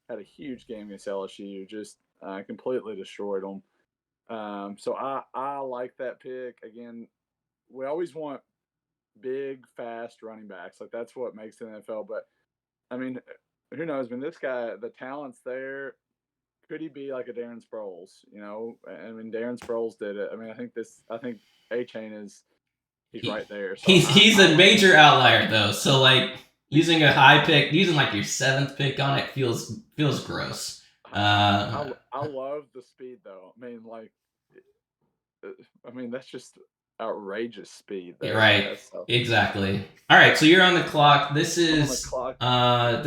Had a huge game against LSU, just completely destroyed them. So I like that pick. Again, we always want big, fast running backs. Like, that's what makes the NFL. But, I mean, who knows? I mean, this guy, the talent's there. Could he be like a Darren Sproles? I mean, Darren Sproles did it. I mean, I think A-Chain he's right there. So he's a major outlier, though. So, like, using a high pick, using like your 7th pick on it feels gross. I love the speed though. I mean, that's just outrageous speed there. Right. Exactly. All right, so you're on the clock. This is I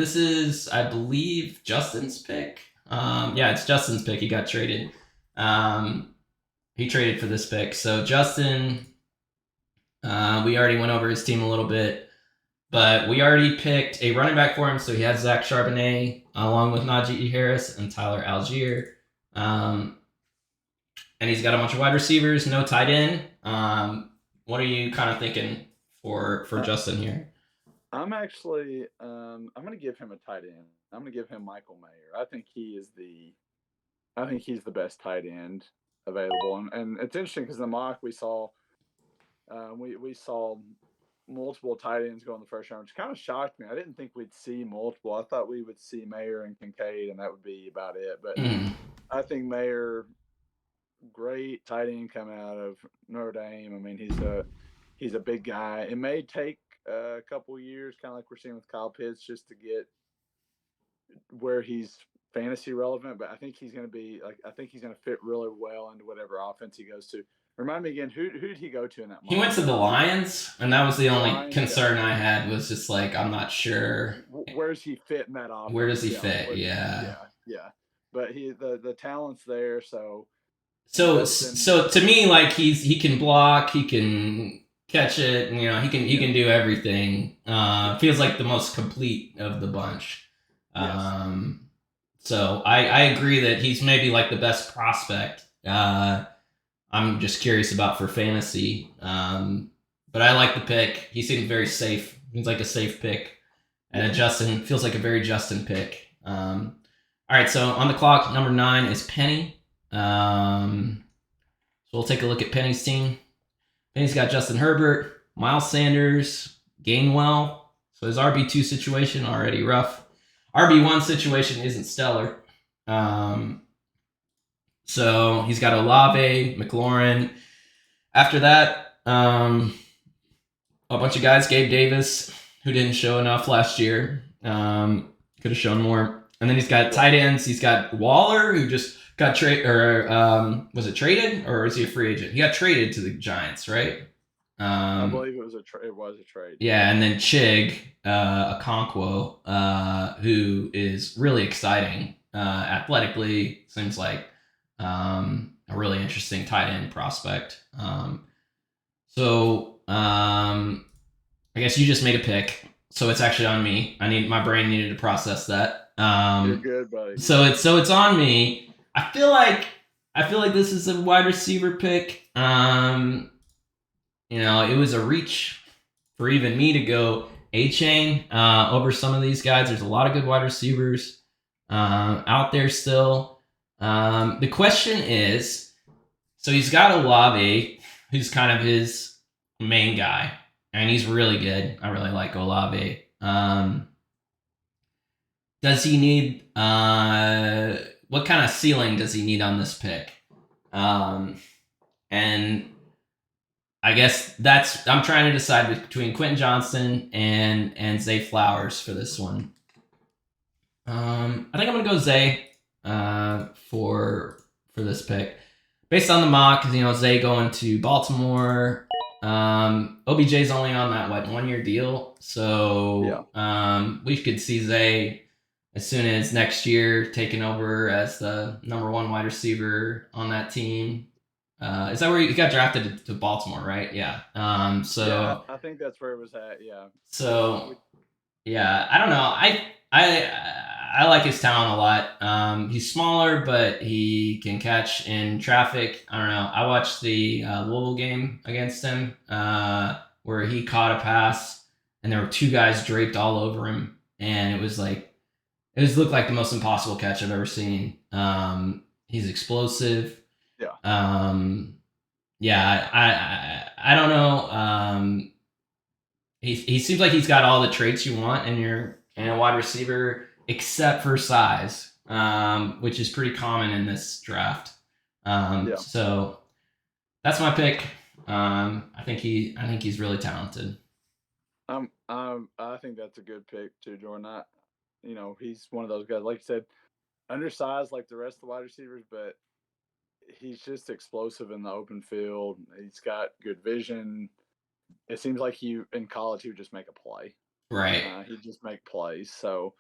believe Justin's pick. Yeah, it's Justin's pick. He got traded. He traded for this pick. So Justin, we already went over his team a little bit. But we already picked a running back for him, so he has Zach Charbonnet along with Najee Harris and Tyler Algier. And he's got a bunch of wide receivers, no tight end. What are you kind of thinking for Justin here? I'm actually I'm going to give him a tight end. I'm going to give him Michael Mayer. I think he's the best tight end available. And it's interesting because in the mock we saw multiple tight ends go in the first round, which kind of shocked me. I didn't think we'd see multiple. I thought we would see Mayer and Kincaid, and that would be about it. But I think Mayer, great tight end coming out of Notre Dame. I mean, he's a big guy. It may take a couple years, kind of like we're seeing with Kyle Pitts, just to get where he's fantasy relevant. But I think he's going to fit really well into whatever offense he goes to. Remind me again, who did he go to in that moment? He went to the Lions, and that was the only concern I had, was just like, I'm not sure. Where does he fit in that offense? Where does he fit? Yeah. But the talent's there, so to me, like, he can block, he can catch it, he can do everything. Feels like the most complete of the bunch. Yes. So I agree that he's maybe like the best prospect. I'm just curious about for fantasy. But I like the pick. He seems very safe. Seems like a safe pick. And a Justin feels like a very Justin pick. All right, so on the clock, number 9 is Penny. So we'll take a look at Penny's team. Penny's got Justin Herbert, Miles Sanders, Gainwell. So his RB2 situation already rough. RB1 situation isn't stellar. So he's got Olave, McLaurin. After that, a bunch of guys. Gabe Davis, who didn't show enough last year. Could have shown more. And then he's got tight ends. He's got Waller, who just got traded, or was it traded, or is he a free agent? He got traded to the Giants, right? I believe it was a trade. Yeah, and then Chig, Okonkwo, who is really exciting athletically. Seems like a really interesting tight end prospect. So I guess you just made a pick, so it's actually on me. My brain needed to process that. You're good, buddy. So it's on me. I feel like this is a wide receiver pick. It was a reach for even me to go A-Chain over some of these guys. There's a lot of good wide receivers out there still. The question is, so he's got Olave, who's kind of his main guy, and he's really good. I really like Olave. Does he need what kind of ceiling does he need on this pick? And I guess I'm trying to decide between Quentin Johnston and Zay Flowers for this one. I think I'm gonna go Zay for this pick, based on the mock. Zay going to Baltimore. OBJ's only on that 1-year deal, so we could see Zay as soon as next year taking over as the number 1 wide receiver on that team. Is that where he got drafted to Baltimore, right? Yeah. So I think that's where it was at. Yeah. So yeah, I don't know. I like his talent a lot. He's smaller, but he can catch in traffic. I don't know. I watched the Louisville game against him where he caught a pass and there were 2 guys draped all over him, and it looked like the most impossible catch I've ever seen. He's explosive. Yeah. I don't know. He seems like he's got all the traits you want in a wide receiver, except for size, which is pretty common in this draft. So that's my pick. I think he's really talented. I think that's a good pick too, Jordan. He's one of those guys, like you said, undersized like the rest of the wide receivers, but he's just explosive in the open field. He's got good vision. It seems like in college he would just make a play. Right. He'd just make plays. So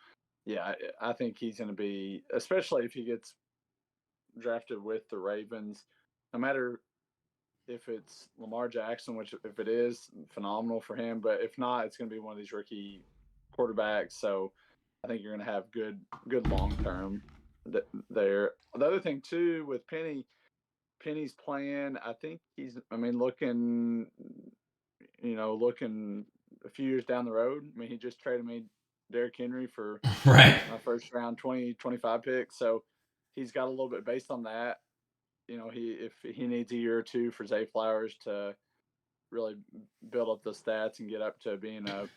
yeah, I think he's going to be, especially if he gets drafted with the Ravens, no matter if it's Lamar Jackson, which if it is, phenomenal for him. But if not, it's going to be one of these rookie quarterbacks. So I think you're going to have good long term there. The other thing too with Penny's playing, I think looking a few years down the road. He just traded me Derrick Henry for right. my first round 2025 pick. So he's got a little bit based on that. If he needs a year or 2 for Zay Flowers to really build up the stats and get up to being a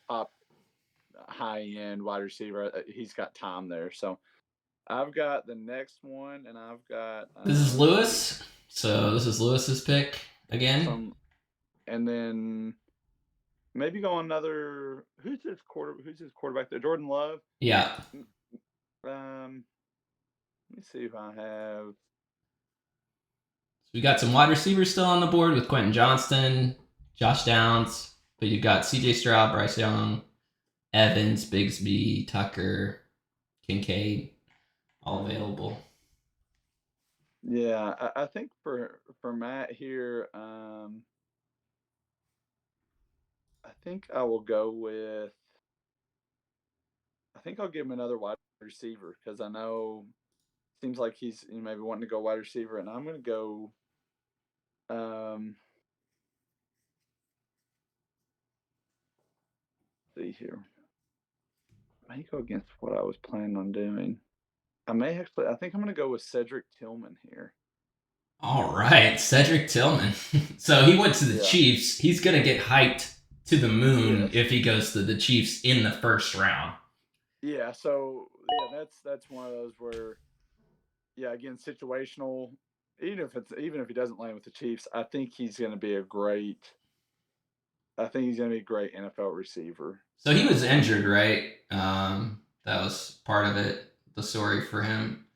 top high end wide receiver, he's got time there. So I've got the next one, and I've got this is Lewis. So this is Lewis's pick again. And then maybe go another. Who's his quarterback there? Jordan Love. Yeah. Let me see if I have. So we got some wide receivers still on the board with Quentin Johnston, Josh Downs, but you've got C.J. Stroud, Bryce Young, Evans, Bigsby, Tucker, Kincaid, all available. Yeah, I think for Matt here, I think I will go with. I think I'll give him another wide receiver because I know seems like he's maybe wanting to go wide receiver, and I'm going to go Um, see here. I may go against what I was planning on doing. I think I'm going to go with Cedric Tillman here. All right, Cedric Tillman. So he went to the Yeah. Chiefs. He's gonna get hyped to the moon Yes. if he goes to the Chiefs in the first round. Yeah. So yeah, that's one of those where again situational. Even if he doesn't land with the Chiefs, I think he's going to be a great. I think he's going to be a great NFL receiver. So he was injured, right? That was part of it. The story for him.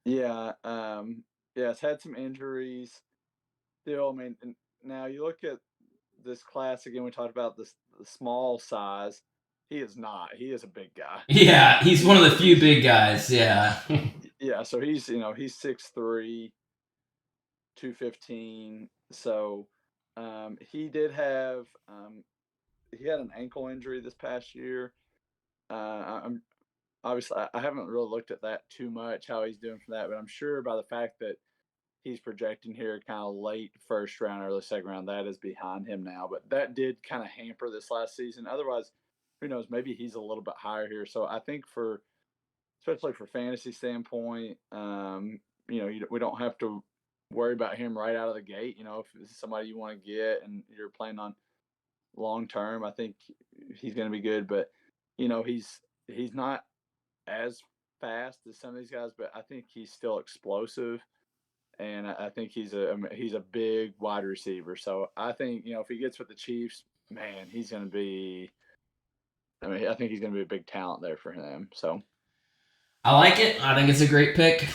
Yeah. Yeah. It's had some injuries. Still, I mean, now you look at this class again. We talked about the small size. He is not. He is a big guy. Yeah, he's one of the few big guys. Yeah. Yeah. So he's 6'3", 215. So he did have he had an ankle injury this past year. I'm obviously I haven't really looked at that too much how he's doing for that, but I'm sure by the fact that he's projecting here kind of late first round, early second round, that is behind him now. But that did kind of hamper this last season. Otherwise, who knows? Maybe he's a little bit higher here. So I think especially for fantasy standpoint, we don't have to worry about him right out of the gate. If it's somebody you want to get and you're planning on long term, I think he's going to be good. But he's not as fast as some of these guys, but I think he's still explosive, and I think he's a big wide receiver. So I think if he gets with the Chiefs, man, he's going to be. I mean, I think he's going to be a big talent there for them. So I like it. I think it's a great pick.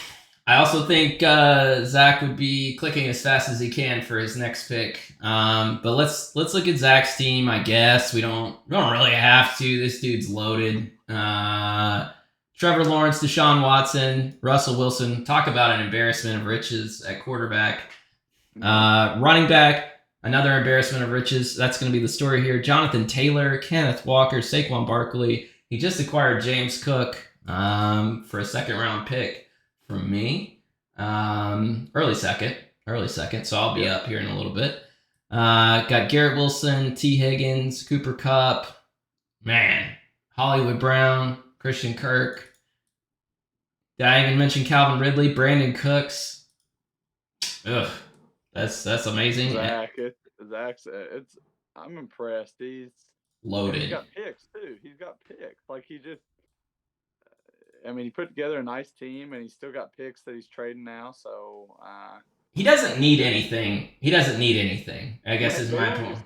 I also think Zach would be clicking as fast as he can for his next pick. But let's look at Zach's team. I guess we don't really have to. This dude's loaded. Trevor Lawrence, Deshaun Watson, Russell Wilson. Talk about an embarrassment of riches at quarterback. Running back, another embarrassment of riches. That's going to be the story here. Jonathan Taylor, Kenneth Walker, Saquon Barkley. He just acquired James Cook for a second round pick from me. Early second. So I'll be up here in a little bit. Got Garrett Wilson, T. Higgins, Cooper Kupp. Man, Hollywood Brown, Christian Kirk. Did I even mention Calvin Ridley, Brandon Cooks? Ugh, that's amazing. I'm impressed. He's loaded. He's got picks too. He's got picks. Like he put together a nice team, and he's still got picks that he's trading now. So he doesn't need anything. I guess is my point.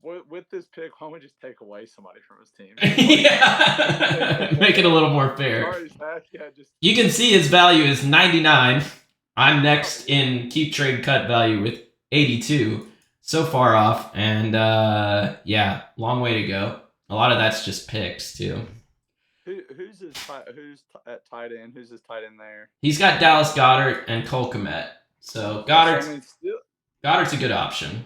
With this pick, why don't we just take away somebody from his team? Yeah, make it a little more fair. You can see his value is 99. I'm next in keep trade cut value with 82. So far off, and long way to go. A lot of that's just picks too. Who's at tight end? Who's his tight end there? He's got Dallas Goedert and Cole Kmet. So Goddard's a good option.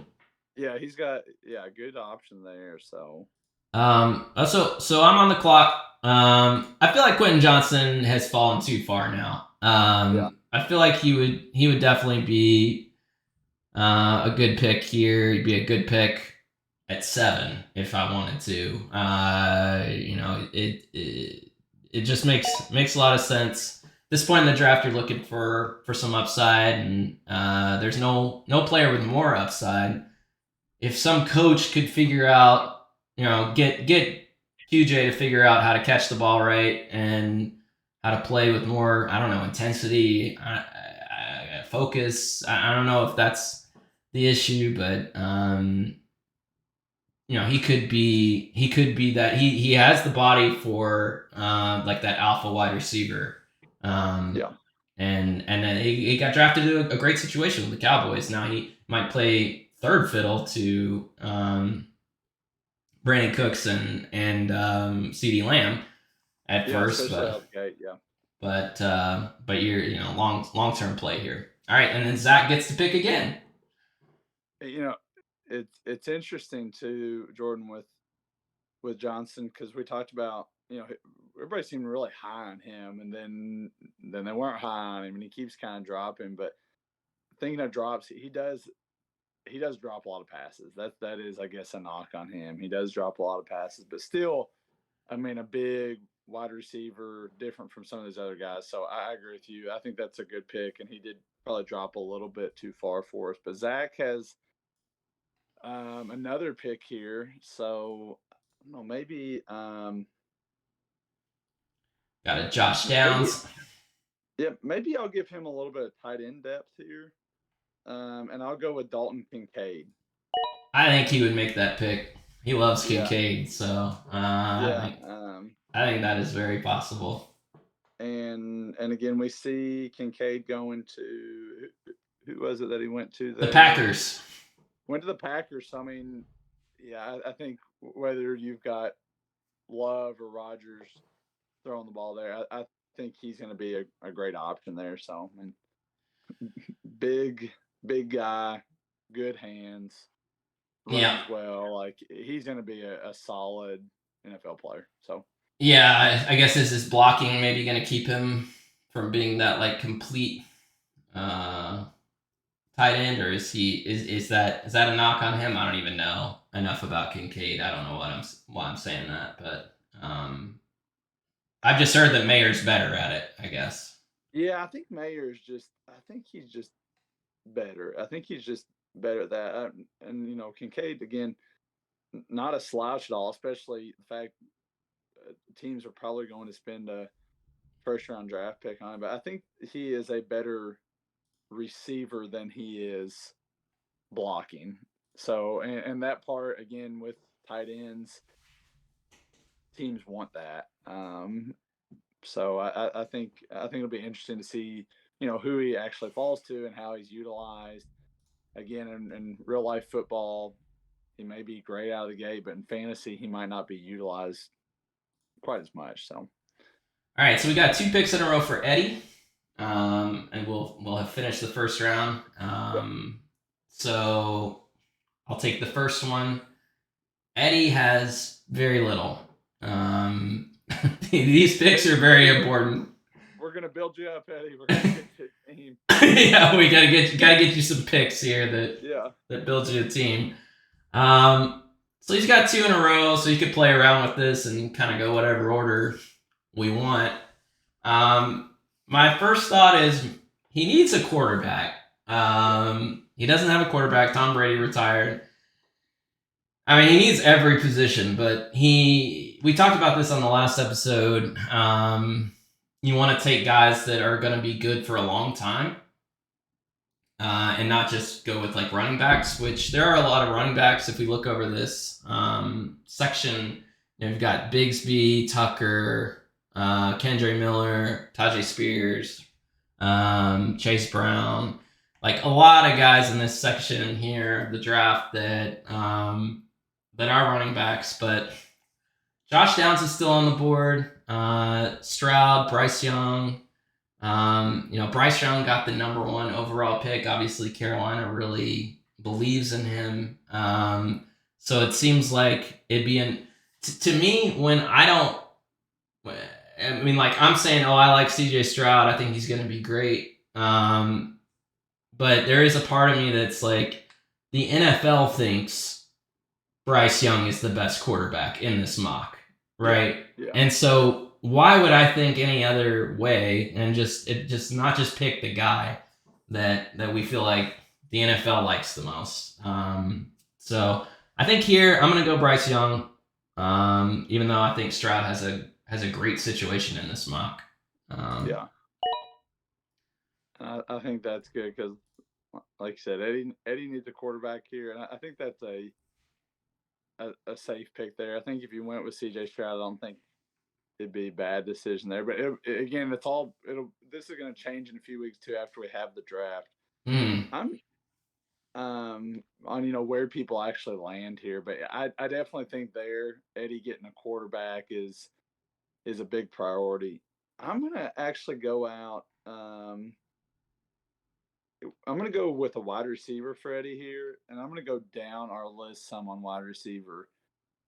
Yeah, he's got a good option there. So so I'm on the clock. I feel like Quentin Johnson has fallen too far now. I feel like he would definitely be a good pick here. He'd be a good pick at 7 if I wanted to. It just makes a lot of sense. At this point in the draft, you're looking for some upside, and there's no player with more upside. If some coach could figure out, get QJ to figure out how to catch the ball right and how to play with more, intensity, focus. I don't know if that's the issue, but he could be that he has the body for like that alpha wide receiver. And then he got drafted to a great situation with the Cowboys. Now he might play third fiddle to Brandon Cooks and CeeDee Lamb at first, but you're long term play here. All right, and then Zach gets to pick again. It's interesting too, Jordan, with Johnson, because we talked about everybody seemed really high on him, and then they weren't high on him, and he keeps kind of dropping. But thinking of drops, he does he does drop a lot of passes. That is, I guess, a knock on him. He does drop a lot of passes, but still, I mean, a big wide receiver, different from some of these other guys. So I agree with you. I think that's a good pick, and he did probably drop a little bit too far for us. But Zach has another pick here. So I don't know, maybe Got a Josh maybe Downs. yeah, maybe I'll give him a little bit of tight end depth here. And I'll go with Dalton Kincaid. I think he would make that pick. He loves Yeah, Kincaid, so yeah. I think that is very possible. And again, we see Kincaid going to who was it that he went to? The Packers. Went to the Packers. So, I mean, yeah, I think whether you've got Love or Rodgers throwing the ball there, I think he's going to be a great option there. So, I mean, big guy, good hands, runs Yeah. well. Like he's going to be a solid NFL player. So. Yeah, I guess is his blocking maybe going to keep him from being that like complete tight end, or is that a knock on him? I don't even know enough about Kincaid. I don't know why I'm saying that, but I've just heard that Mayer's better at it, I guess. Yeah, I think Mayer's just. I think he's just better. I think he's just better at that. And Kincaid again, not a slouch at all. Especially the fact teams are probably going to spend a first round draft pick on him. But I think he is a better receiver than he is blocking. So, and that part again with tight ends, teams want that. So I think it'll be interesting to see who he actually falls to and how he's utilized. Again, in real life football, he may be great out of the gate, but in fantasy, he might not be utilized quite as much. So, all right, so we got 2 picks in a row for Eddie, and we'll have finished the first round. So I'll take the first one. Teddie has very little. These picks are very important. We're gonna build you up, Eddie. We're gonna get you a team. Yeah, we gotta get you some picks here that builds you a team. So he's got 2 in a row, so you could play around with this and kind of go whatever order we want. My first thought is he needs a quarterback. He doesn't have a quarterback. Tom Brady retired. I mean, he needs every position, but we talked about this on the last episode. You want to take guys that are going to be good for a long time, and not just go with like running backs, which there are a lot of running backs. If we look over this section, you've got Bigsby, Tucker, Kendre Miller, Tajay Spears, Chase Brown, like a lot of guys in this section here of the draft that are running backs, but Josh Downs is still on the board. Stroud, Bryce Young. Bryce Young got the number 1 overall pick. Obviously, Carolina really believes in him. So it seems like it'd be to me when I don't. I mean, like I'm saying, I like CJ Stroud. I think he's going to be great. But there is a part of me that's like the NFL thinks Bryce Young is the best quarterback in this mock, right? Yeah. And so why would I think any other way and just not just pick the guy that we feel like the NFL likes the most? So I think here I'm gonna go Bryce Young, even though I think Stroud has a great situation in this mock. Yeah, I think that's good because, like you said, Eddie needs a quarterback here, and I think that's a safe pick there. I think if you went with CJ Stroud, I don't think it'd be a bad decision there. But again, this is going to change in a few weeks too after we have the draft. I'm on where people actually land here, but I definitely think Eddie getting a quarterback is a big priority. I'm gonna actually go out. I'm going to go with a wide receiver for Eddie here, and I'm going to go down our list some on wide receiver.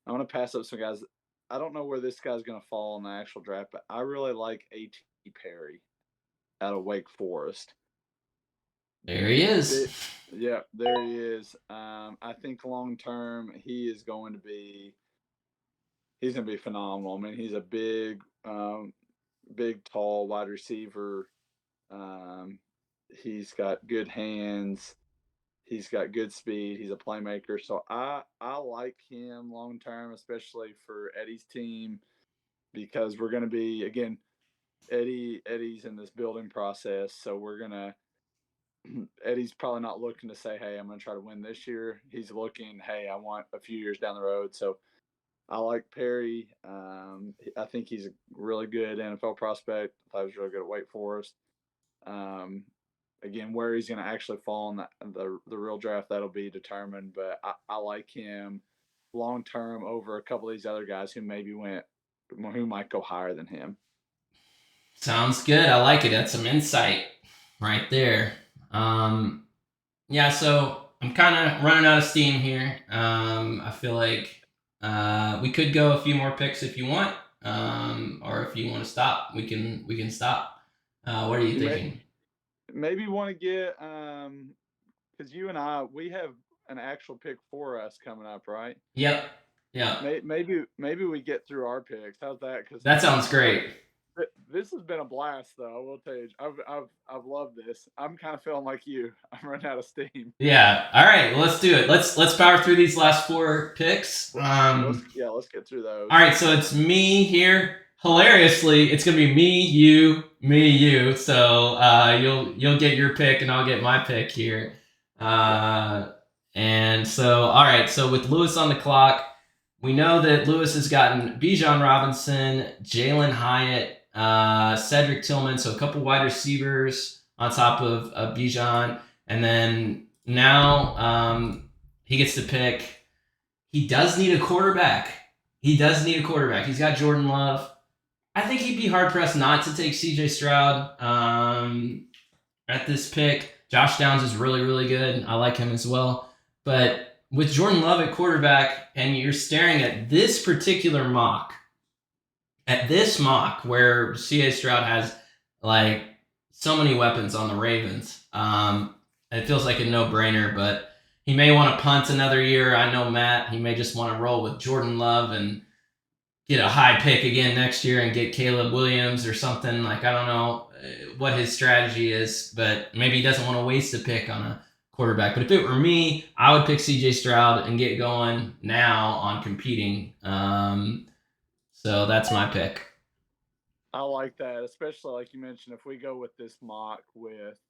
I'm going to pass up some guys. I don't know where this guy's going to fall in the actual draft, but I really like A.T. Perry out of Wake Forest. There he is. Yeah, there he is. I think long term he's going to be phenomenal. I mean, he's a big, tall wide receiver. Um, he's got good hands. He's got good speed. He's a playmaker. So I like him long term, especially for Eddie's team, because we're going to be again Eddie's in this building process. So we're gonna Eddie's probably not looking to say, "Hey, I'm going to try to win this year." He's looking, "Hey, I want a few years down the road." So I like Perry. I think he's a really good NFL prospect. I thought he was really good at Wake Forest. Um, again, where he's going to actually fall in the real draft, that'll be determined. But I like him long term over a couple of these other guys who might go higher than him. Sounds good. I like it. That's some insight right there. Yeah, so I'm kind of running out of steam here. I feel like we could go a few more picks if you want, or if you want to stop, we can stop. What are you thinking? Maybe want to get because you and we have an actual pick for us coming up, right? Yep. Yeah. Maybe we get through our picks. How's that? Because That sounds great. this has been a blast, though. I will tell you, I've loved this. I'm kind of feeling like you. I'm running out of steam. Yeah. All right. Well, let's do it. Let's power through these last four picks. Let's get through those. All right. So it's me here. Hilariously, it's gonna be me, you. So you'll get your pick, and I'll get my pick here. And so, all right. So with Lewis on the clock, we know that Lewis has gotten Bijan Robinson, Jalen Hyatt, Cedric Tillman, so a couple wide receivers on top of Bijan, and then now he gets to pick. He does need a quarterback. He's got Jordan Love. I think he'd be hard pressed not to take C.J. Stroud at this pick. Josh Downs is really, really good. I like him as well. But with Jordan Love at quarterback, and you're staring at this particular mock, where C.J. Stroud has like so many weapons on the Ravens, it feels like a no-brainer. But he may want to punt another year. I know Matt. He may just want to roll with Jordan Love and get a high pick again next year and get Caleb Williams or something. Like, I don't know what his strategy is, but maybe he doesn't want to waste a pick on a quarterback. But if it were me, I would pick CJ Stroud and get going now on competing. So that's my pick. I like that, especially like you mentioned. If we go with this mock with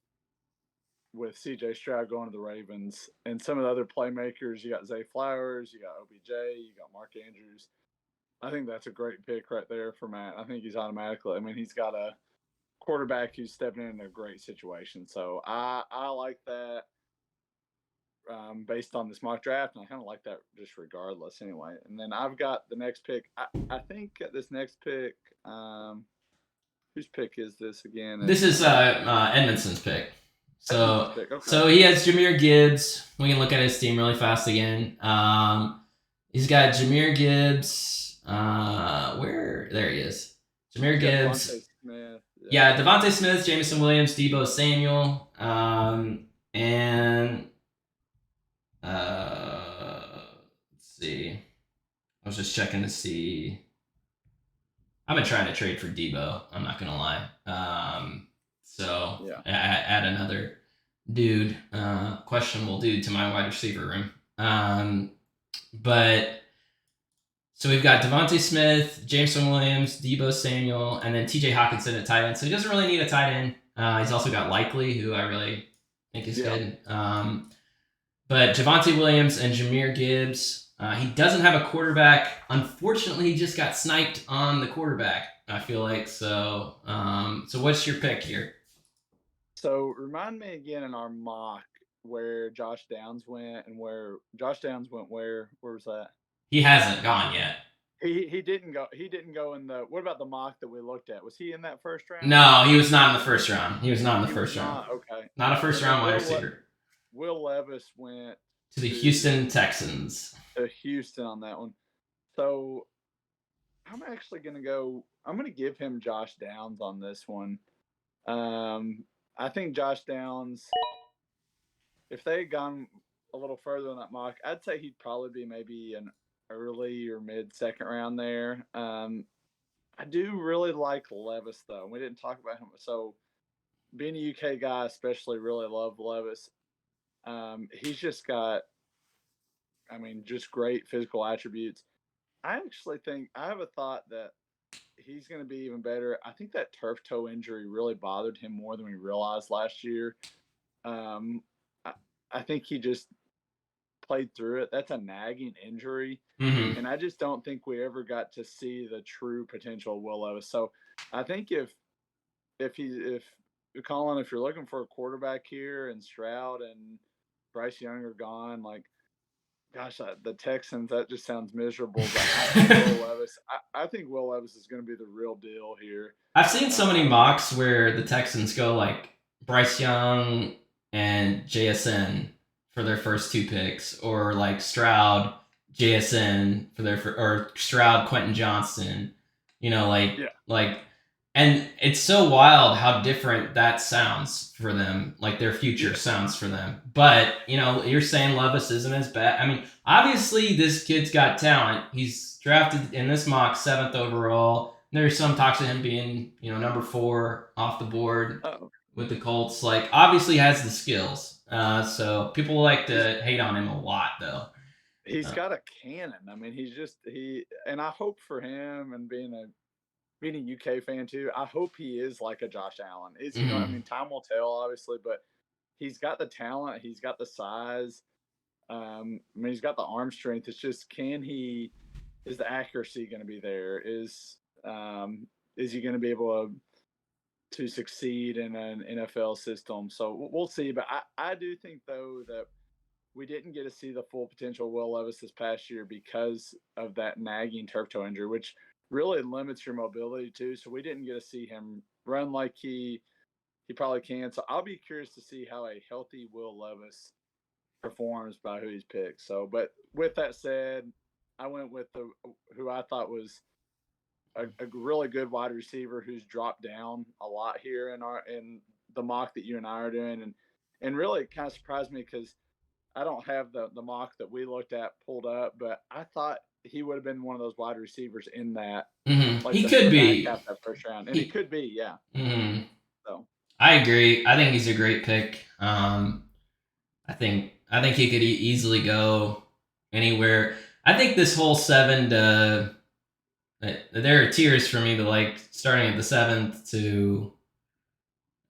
CJ Stroud going to the Ravens and some of the other playmakers, you got Zay Flowers, you got OBJ, you got Mark Andrews. I think that's a great pick right there for Matt. I think he's automatically. I mean, he's got a quarterback who's stepping in a great situation. So I like that based on this mock draft, and I kind of like that just regardless anyway. And then I've got the next pick. I think at this next pick, whose pick is this again? This is Edmondson's pick. So, pick. Okay. So he has Jahmyr Gibbs. We can look at his team really fast again. He's got Jahmyr Gibbs. There he is. Jahmyr Gibbs. Yeah, Devontae Smith, Jameson Williams, Deebo Samuel, and let's see. I was just checking to see. I've been trying to trade for Deebo. I'm not gonna lie. So yeah. Add another dude, questionable dude, to my wide receiver room. But so we've got Devontae Smith, Jameson Williams, Deebo Samuel, and then T.J. Hockenson at tight end. So he doesn't really need a tight end. He's also got Likely, who I really think is good. But Javonte Williams and Jahmyr Gibbs. He doesn't have a quarterback. Unfortunately, he just got sniped on the quarterback, I feel like. So what's your pick here? So remind me again in our mock where Josh Downs went and where Josh Downs went. Where was that? He hasn't gone yet. He didn't go. He didn't go in the. What about the mock that we looked at? Was he in that first round? No, he was not in the first round. Okay. Not a first round wide receiver. Will Levis went to the Houston Texans. To Houston on that one. So I'm actually going to go. I'm going to give him Josh Downs on this one. I think Josh Downs if they had gone a little further in that mock, I'd say he'd probably be maybe an early or mid second round there. I do really like Levis though. We didn't talk about him. So being a UK guy, especially, really love Levis. He's just got, I mean, just great physical attributes. I actually think I have a thought that he's going to be even better. I think that turf toe injury really bothered him more than we realized last year. Um, I, I think he just played through it. That's a nagging injury, Mm-hmm. and I just don't think we ever got to see the true potential of Will Levis. So I think if Colin, if you're looking for a quarterback here, and Stroud and Bryce Young are gone, like, gosh, the Texans, that just sounds miserable. But I think Will Levis, I think Will Levis is going to be the real deal here. I've seen so many mocks where the Texans go like Bryce Young and JSN for their first 2 picks, or like Stroud, JSN for or Stroud, Quentin Johnston. Like, and it's so wild how different that sounds for them. Like their future sounds for them. But you're saying Levis isn't as bad. I mean, obviously this kid's got talent. He's drafted in this mock 7th overall. There's some talks of him being, number 4 off the board with the Colts. Like, obviously has the skills. So people like to hate on him a lot, though. He's got a cannon. I mean, and I hope for him, and being a UK fan too, I hope he is like a Josh Allen. I mean, time will tell, obviously, but he's got the talent. He's got the size. I mean, he's got the arm strength. It's just, is the accuracy going to be there? Is he going to be able to succeed in an NFL system? So we'll see. But I do think, though, that we didn't get to see the full potential of Will Levis this past year because of that nagging turf toe injury, which really limits your mobility too. So we didn't get to see him run like he probably can. So I'll be curious to see how a healthy Will Levis performs by who he's picked. So, but with that said, I went with who I thought was a really good wide receiver who's dropped down a lot here in the mock that you and I are doing, and really kind of surprised me because I don't have the mock that we looked at pulled up, but I thought he would have been one of those wide receivers in that. Mm-hmm. Like he could be that first round, and he could be, yeah. Mm-hmm. So I agree. I think he's a great pick. I think he could easily go anywhere. I think this whole 7 to there are tiers for me, but like starting at the 7th to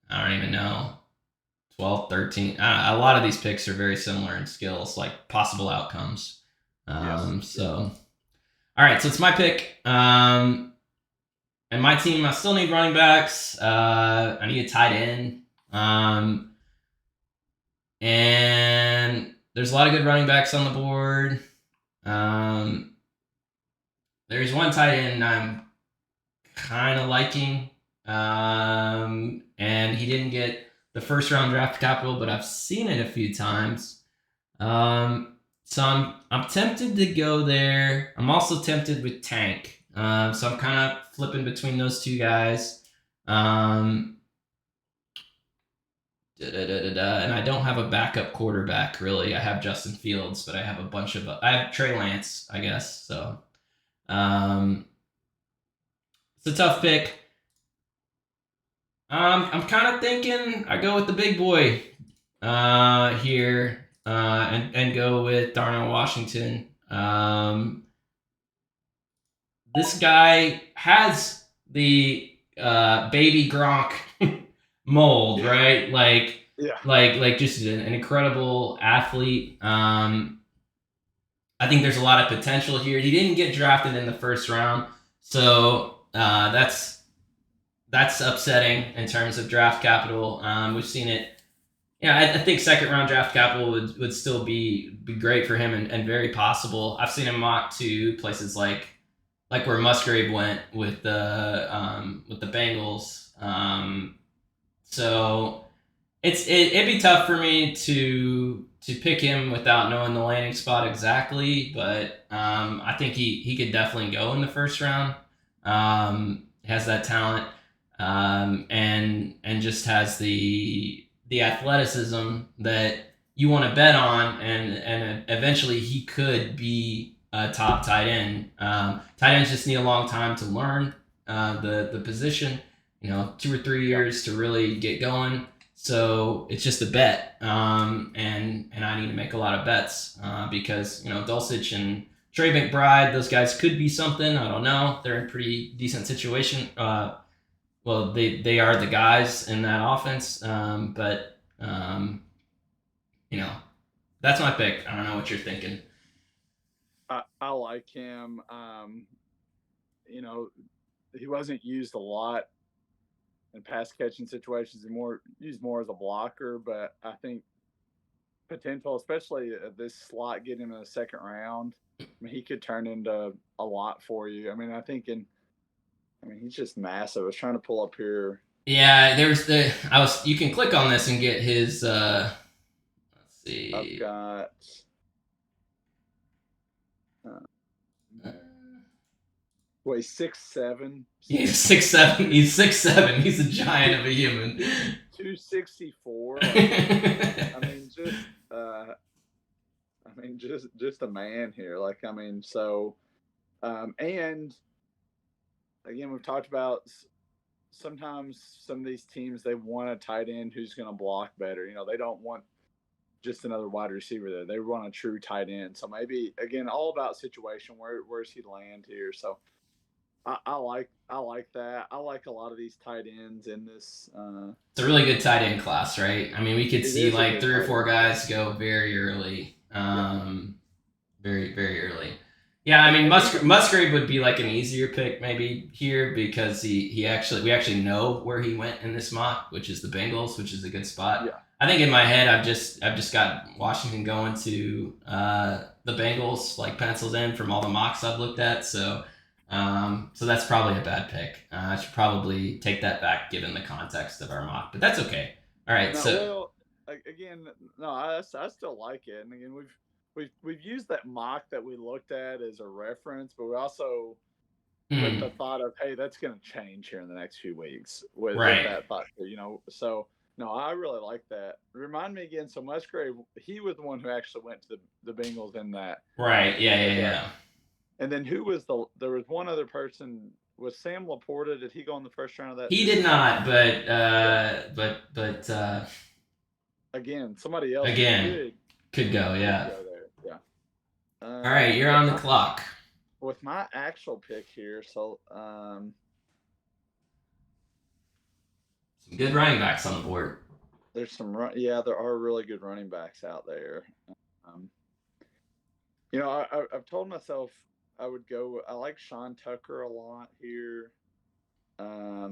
I don't even know 12th, 13th. A lot of these picks are very similar in skills, like possible outcomes. So, all right, so it's my pick. And my team, I still need running backs. I need a tight end. And there's a lot of good running backs on the board. There's one tight end I'm kind of liking. And he didn't get the first round draft capital, but I've seen it a few times. So I'm tempted to go there. I'm also tempted with Tank. So I'm kind of flipping between those 2 guys. And I don't have a backup quarterback, really. I have Justin Fields, but I have Trey Lance, I guess. So it's a tough pick. I'm kind of thinking I go with the big boy here and go with Darnell Washington. This guy has the baby Gronk mold, right? Like just an incredible athlete. I think there's a lot of potential here. He didn't get drafted in the first round, so that's upsetting in terms of draft capital. We've seen it. I think 2nd round draft capital would still be great for him and very possible. I've seen him mock to places like where Musgrave went with the Bengals. So it'd be tough for me to pick him without knowing the landing spot exactly, but I think he could definitely go in the first round. Has that talent, and just has the athleticism that you want to bet on, and eventually he could be a top tight end. Tight ends just need a long time to learn the position. 2 or 3 years to really get going. So it's just a bet, and I need to make a lot of bets because Dulcich and Trey McBride, those guys could be something. I don't know. They're in pretty decent situation. Well, they are the guys in that offense, but that's my pick. I don't know what you're thinking. I like him. He wasn't used a lot in pass catching situations. Used more as a blocker, but I think potential, especially this slot getting him in the second round, he could turn into a lot for you. He's just massive. I was trying to pull up here. Yeah, you can click on this and get his let's see. I've got he's 6'7". He's 6'7". He's 6'7". He's a giant of a human. 264. Just a man here. And again, we've talked about sometimes some of these teams, they want a tight end who's going to block better. They don't want just another wide receiver there. They want a true tight end. So maybe, again, all about situation. Where's he land here? So I like that. I like a lot of these tight ends in this. It's a really good tight end class, right? We could see like 3 or 4 guys go very early. Very, very early. Yeah, Musgrave would be like an easier pick maybe here because we actually know where he went in this mock, which is the Bengals, which is a good spot. Yeah. I think in my head I've just got Washington going to the Bengals like penciled in from all the mocks I've looked at. So that's probably a bad pick. I should probably take that back given the context of our mock, but that's okay. All right. I still like it, and again we've used that mock that we looked at as a reference, but we also with the thought of, hey, that's going to change here in the next few weeks with that thought, So no, I really like that. Remind me again. So Musgrave, he was the one who actually went to the Bengals in that. Right. Yeah. And then there was one other person. Was Sam Laporta? Did he go in the first round of that? He did not, but again, somebody else could go. Yeah. Could go there. Yeah. All right, you're on the clock. With my actual pick here, so some good running backs on the board. There's there are really good running backs out there. I've told myself I would go. I like Sean Tucker a lot here. I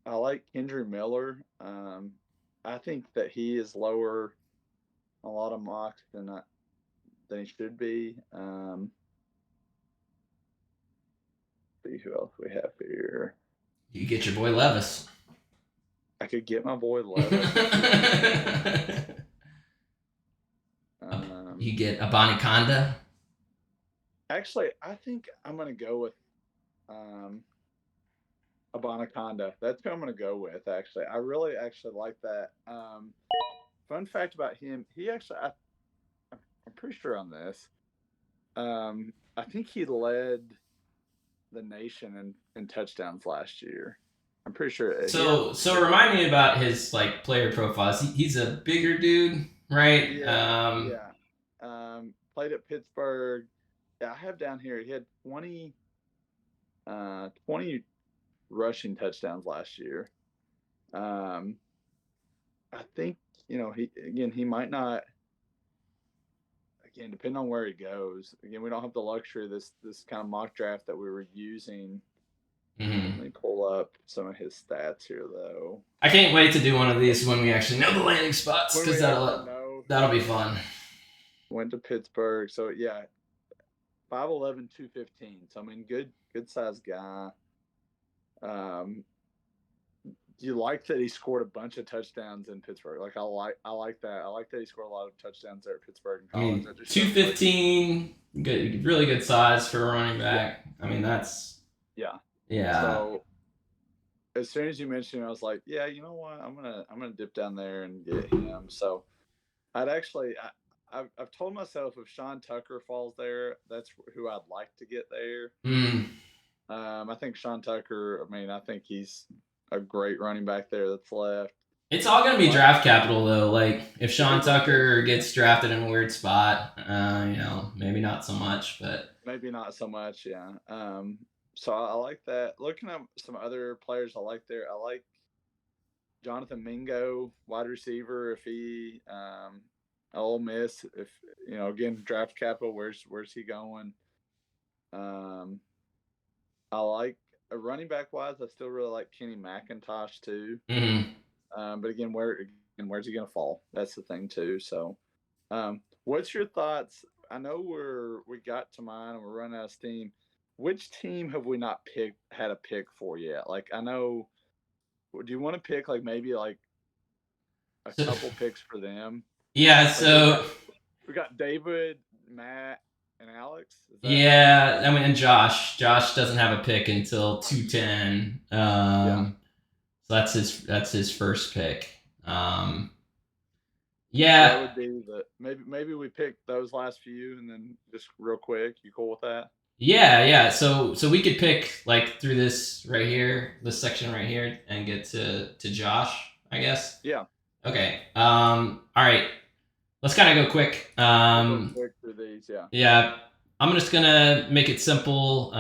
like Kendry Miller. I think that he is lower a lot of mocks than he should be. See who else we have here. You get your boy Levis. I could get my boy Levis. You get Abanikanda. Actually, I think I'm going to go with Abanikanda. That's who I'm going to go with, actually. I really actually like that. Fun fact about him, he actually, I'm pretty sure on this, I think he led the nation in touchdowns last year. I'm pretty sure. So remind me about his player profiles. He's a bigger dude, right? Yeah. Played at Pittsburgh. Yeah, I have down here. He had 20 rushing touchdowns last year. I think he might not. Again, depending on where he goes. Again, we don't have the luxury of this kind of mock draft that we were using. Let me pull up some of his stats here, though. I can't wait to do one of these when we actually know the landing spots, because that'll be fun. Went to Pittsburgh, so yeah, 5'11", 215. So good size guy. Do you like that he scored a bunch of touchdowns in Pittsburgh? I like that. I like that he scored a lot of touchdowns there at Pittsburgh in college. 215, good, really good size for a running back. Yeah. That's yeah. So as soon as you mentioned it, I was like, yeah, you know what? I'm gonna dip down there and get him. So I'd actually, I've told myself if Sean Tucker falls there, that's who I'd like to get there. Mm. I think Sean Tucker. I mean, I think he's a great running back there that's left. It's all going to be Like, draft capital, though. Like, if Sean it will be. Tucker gets drafted in a weird spot, maybe not so much, but Maybe not so much, yeah. So I like that. Looking at some other players I like there, I like Jonathan Mingo, wide receiver. If he, Ole Miss, if again draft capital, where's he going? Um, I like a running back wise. I still really like Kenny McIntosh too. mm-hmm. But where's he gonna fall? That's the thing too. So, what's your thoughts? I know we got to mine and we're running out of steam. Which team have we not had a pick for yet? Like I know. Do you want to pick like maybe like a couple picks for them? Yeah, Like so we got David, Matt, and Alex. yeah, I mean, and Josh doesn't have a pick until 210. Yeah. So that's his first pick. That Yeah, would be maybe we pick those last few and then just real quick. You cool with that? yeah. So we could pick like through this right here, this section right here, and get to Josh, I guess. Yeah. Okay. All right. Let's kind of go quick. We'll go quick through these. Yeah. Yeah. I'm just gonna make it simple.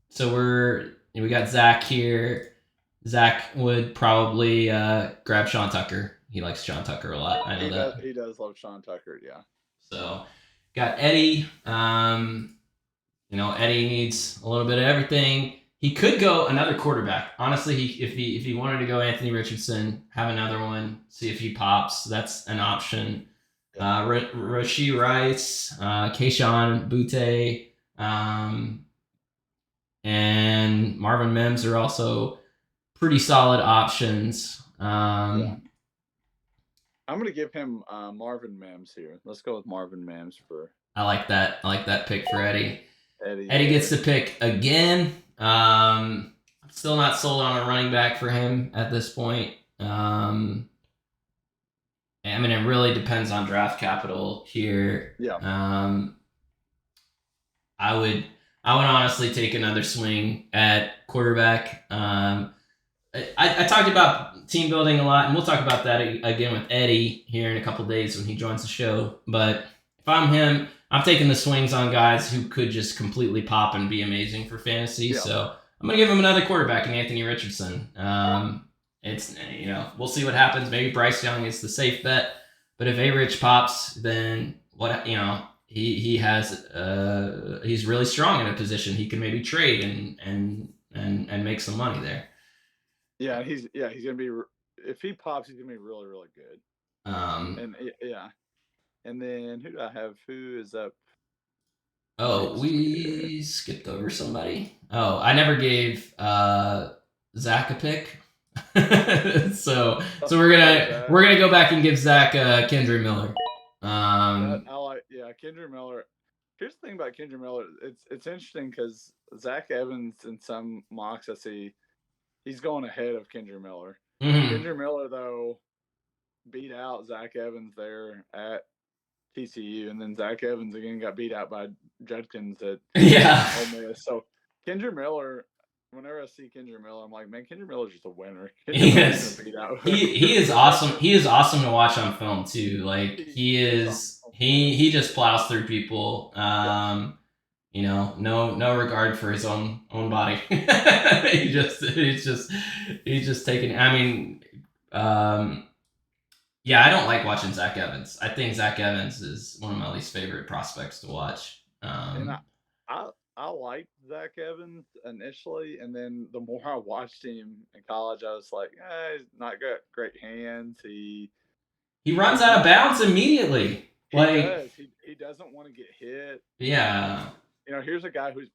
So we got Zach here. Zach would probably grab Sean Tucker. He likes Sean Tucker a lot. I know that. He does love Sean Tucker. Yeah. So got Eddie. Eddie needs a little bit of everything. He could go another quarterback. Honestly, if he wanted to go Anthony Richardson, have another one, see if he pops. That's an option. Rashee Rice, Keyshawn Butte, and Marvin Mims are also pretty solid options. Yeah. I'm gonna give him Marvin Mims here. Let's go with Marvin Mims for. I like that. I like that pick for Eddie. Eddie gets to pick again. I'm still not sold on a running back for him at this point. I mean, it really depends on draft capital here. Yeah. I would honestly take another swing at quarterback. I talked about team building a lot, and we'll talk about that again with Eddie here in a couple days when he joins the show. But if I'm him, I'm taking the swings on guys who could just completely pop and be amazing for fantasy. Yeah. So I'm going to give him another quarterback in Anthony Richardson. It's we'll see what happens. Maybe Bryce Young is the safe bet, but if A-Rich pops, then he has he's really strong in a position he can maybe trade and make some money there. Yeah, he's gonna be. If he pops, he's gonna be really, really good. And then who do I have? Who is up? Oh, we skipped over somebody. Oh, I never gave Zach a pick. so we're gonna go back and give Zach Kendra Miller. Kendra Miller. Here's the thing about Kendra Miller. It's interesting because Zach Evans in some mocks I see, he's going ahead of Kendra Miller. Mm-hmm. Kendra Miller though beat out Zach Evans there at TCU, and then Zach Evans again got beat out by Judkins at Ole Miss. So Kendra Miller. Whenever I see Kendra Miller, I'm like, man, Kendra Miller's just a winner. He is awesome. He is awesome to watch on film too. Like he just plows through people. No regard for his own body. he's just taking. I mean, I don't like watching Zach Evans. I think Zach Evans is one of my least favorite prospects to watch. And I liked Zach Evans initially, and then the more I watched him in college, I was like, he's not got great hands. He runs out of bounds immediately. He doesn't want to get hit. Yeah. Here's a guy who's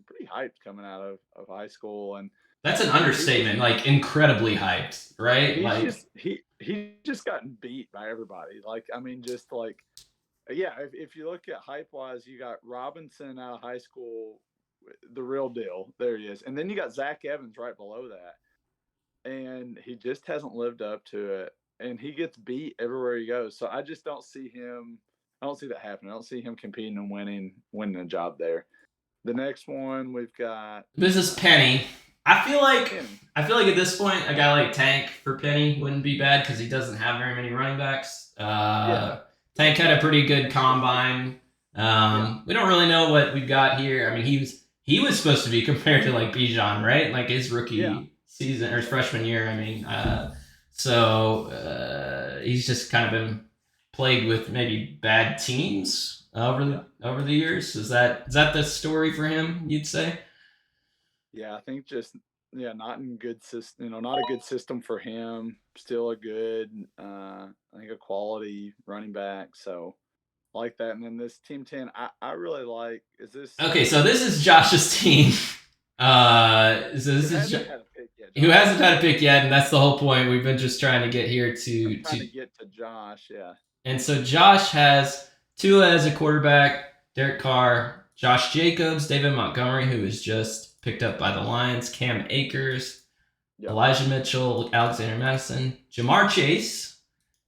pretty hyped coming out of high school, and that's an understatement. Like incredibly hyped, right? He's just gotten beat by everybody. Like, I mean, just like. Yeah, if you look at hype-wise, you got Robinson out of high school, the real deal. There he is. And then you got Zach Evans right below that. And he just hasn't lived up to it. and he gets beat everywhere he goes. So I just don't see him. I don't see that happening. I don't see him competing and winning a job there. The next one we've got. This is Penny. I feel like Penny. at this point a guy like Tank for Penny wouldn't be bad because he doesn't have very many running backs. Tank had a pretty good combine. We don't really know what we've got here. I mean, he was supposed to be compared to like Bijan, right? Like his rookie season or his freshman year. I mean, he's just kind of been plagued with maybe bad teams over the years. Is that the story for him? You'd say? Yeah, I think just not in good system. Not a good system for him. Still a good, I think a quality running back. So I like that. And then this team 10, I really like. Is this okay? So this is Josh's team. So this is who hasn't had a pick yet, and that's the whole point. We've been just trying to get here to get to Josh. Yeah. And so Josh has Tua as a quarterback, Derek Carr, Josh Jacobs, David Montgomery, who was just picked up by the Lions, Cam Akers, Elijah Mitchell, Alexander Madison, Jamar Chase,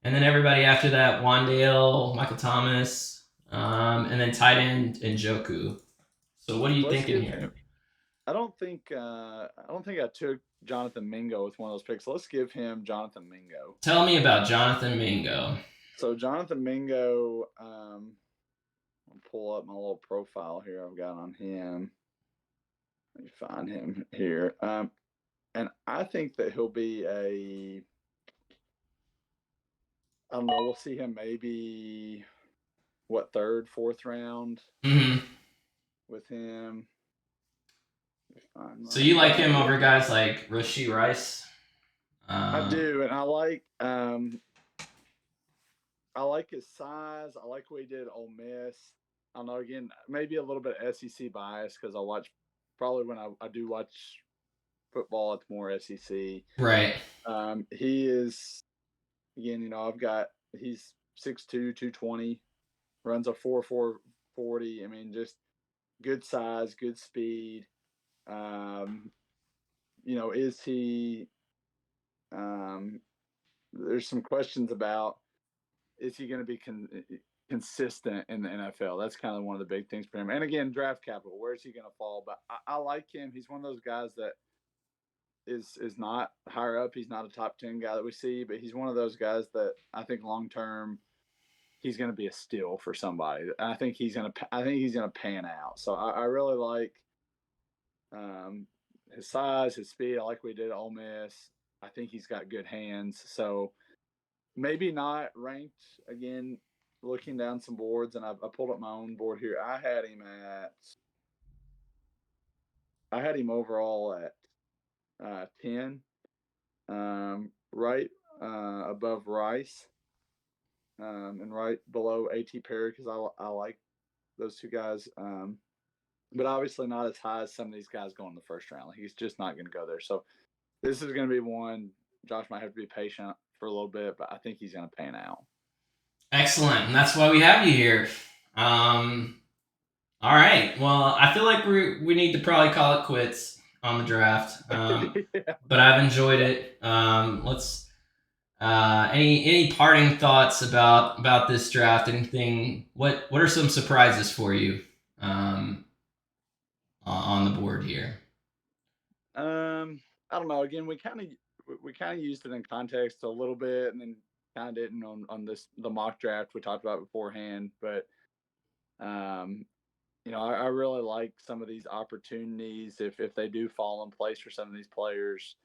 and then everybody after that, Wandale, Michael Thomas, and then tight end Njoku. So what are you thinking here? I don't think I took Jonathan Mingo with one of those picks. Let's give him Jonathan Mingo. Tell me about Jonathan Mingo. So Jonathan Mingo, I'll pull up my little profile here I've got on him. Let me find him here. And I think that he'll be I don't know, we'll see him maybe third, fourth round with him. So you like him over guys like Rashee Rice? I do, and I like his size. I like what he did at Ole Miss. I don't know, again, maybe a little bit of SEC bias because I watch probably when I do watch football, it's more SEC. Right. He is, again, he's 6'2", 220, runs a 4.4 40. I mean, just good size, good speed. Is he? There's some questions about is he going to be consistent in the NFL? That's kind of one of the big things for him. And again, draft capital. Where is he going to fall? But I like him. He's one of those guys that is not higher up. He's not a top 10 guy that we see, but he's one of those guys that I think long term he's going to be a steal for somebody. I think he's going to pan out. So I really like his size, his speed. I like what he did at Ole Miss. I think he's got good hands. So maybe not ranked, again, looking down some boards, and I pulled up my own board here. I had him overall at 10, right above Rice, and right below A.T. Perry because I like those two guys. But obviously not as high as some of these guys go in the first round. He's just not going to go there. So this is going to be one. Josh might have to be patient for a little bit, but I think he's going to pan out. Excellent. And that's why we have you here. All right. Well, I feel like we need to probably call it quits on the draft. But I've enjoyed it. Let's any parting thoughts about this draft? Anything? What are some surprises for you on the board here? I don't know. Again, we kind of used it in context a little bit, and then kind of didn't on the mock draft we talked about beforehand. But I really like some of these opportunities if they do fall in place for some of these players.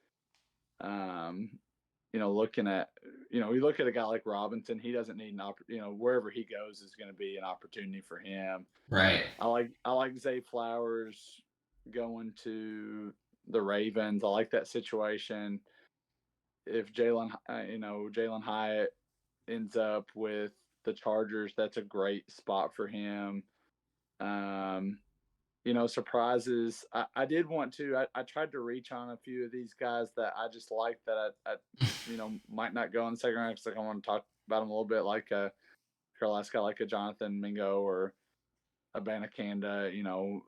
Looking at we look at a guy like Robinson, he doesn't need an wherever he goes is going to be an opportunity for him. Right. I like Zay Flowers going to the Ravens. I like that situation. If Jalen Hyatt ends up with the Chargers, that's a great spot for him. Surprises. I did want to. I tried to reach on a few of these guys that I just like that I might not go in the second round because I want to talk about them a little bit, like a last guy like a Jonathan Mingo or a Banakanda.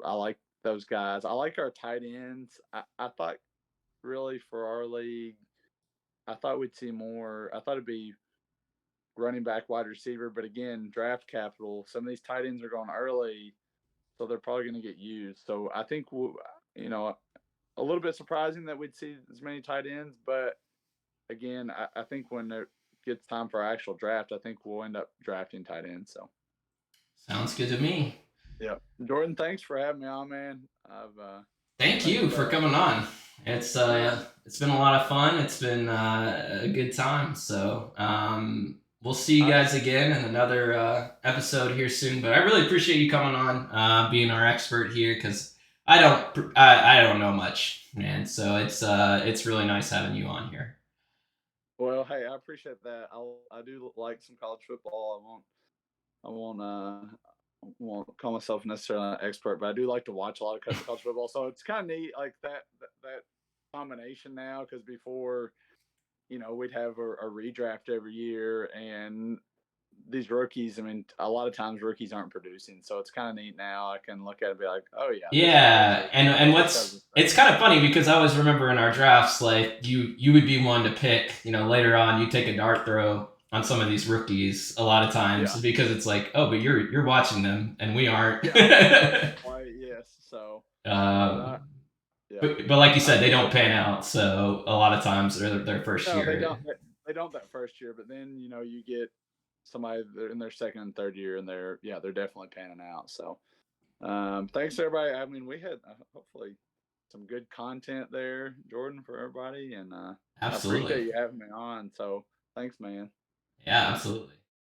I like those guys. I like our tight ends. I thought really for our league, I thought we'd see more. I thought it'd be running back, wide receiver, but again, draft capital. Some of these tight ends are going early, so they're probably going to get used. So I think you know, a little bit surprising that we'd see as many tight ends, but again, I think when it gets time for our actual draft, I think we'll end up drafting tight ends. So Sounds good to me. yeah, Jordan, thanks for having me on, man. Thank Thanks. you for coming on. Yeah, It's been a lot of fun. It's been a good time. So we'll see you I, guys again in another episode here soon. But I really appreciate you coming on, being our expert here, because I don't know much, man. So it's really nice having you on here. well, hey, I appreciate that. I do like some college football. I won't call myself necessarily an expert, but I do like to watch a lot of college football. So it's kind of neat, like that combination now. Because before, we'd have a redraft every year, and these rookies. I mean, a lot of times rookies aren't producing, so it's kind of neat now. I can look at it and be like, oh yeah, this guy's Yeah, and what's it's kind of funny because I always remember in our drafts, like you would be one to pick, later on you take a dart throw on some of these rookies a lot of times yeah, because it's like, oh, but you're watching them and we aren't. yeah, right, yes. So, but um, I yeah, but like you I said, they don't appreciate pan that. out, so a lot of times they're their first No, they year. don't. They don't that first year, but then you get somebody in their second and third year, and they're definitely panning out. So, thanks everybody. I mean, we had hopefully some good content there, Jordan, for everybody, and I Absolutely. appreciate you having me on. So, thanks, man. Yeah, absolutely.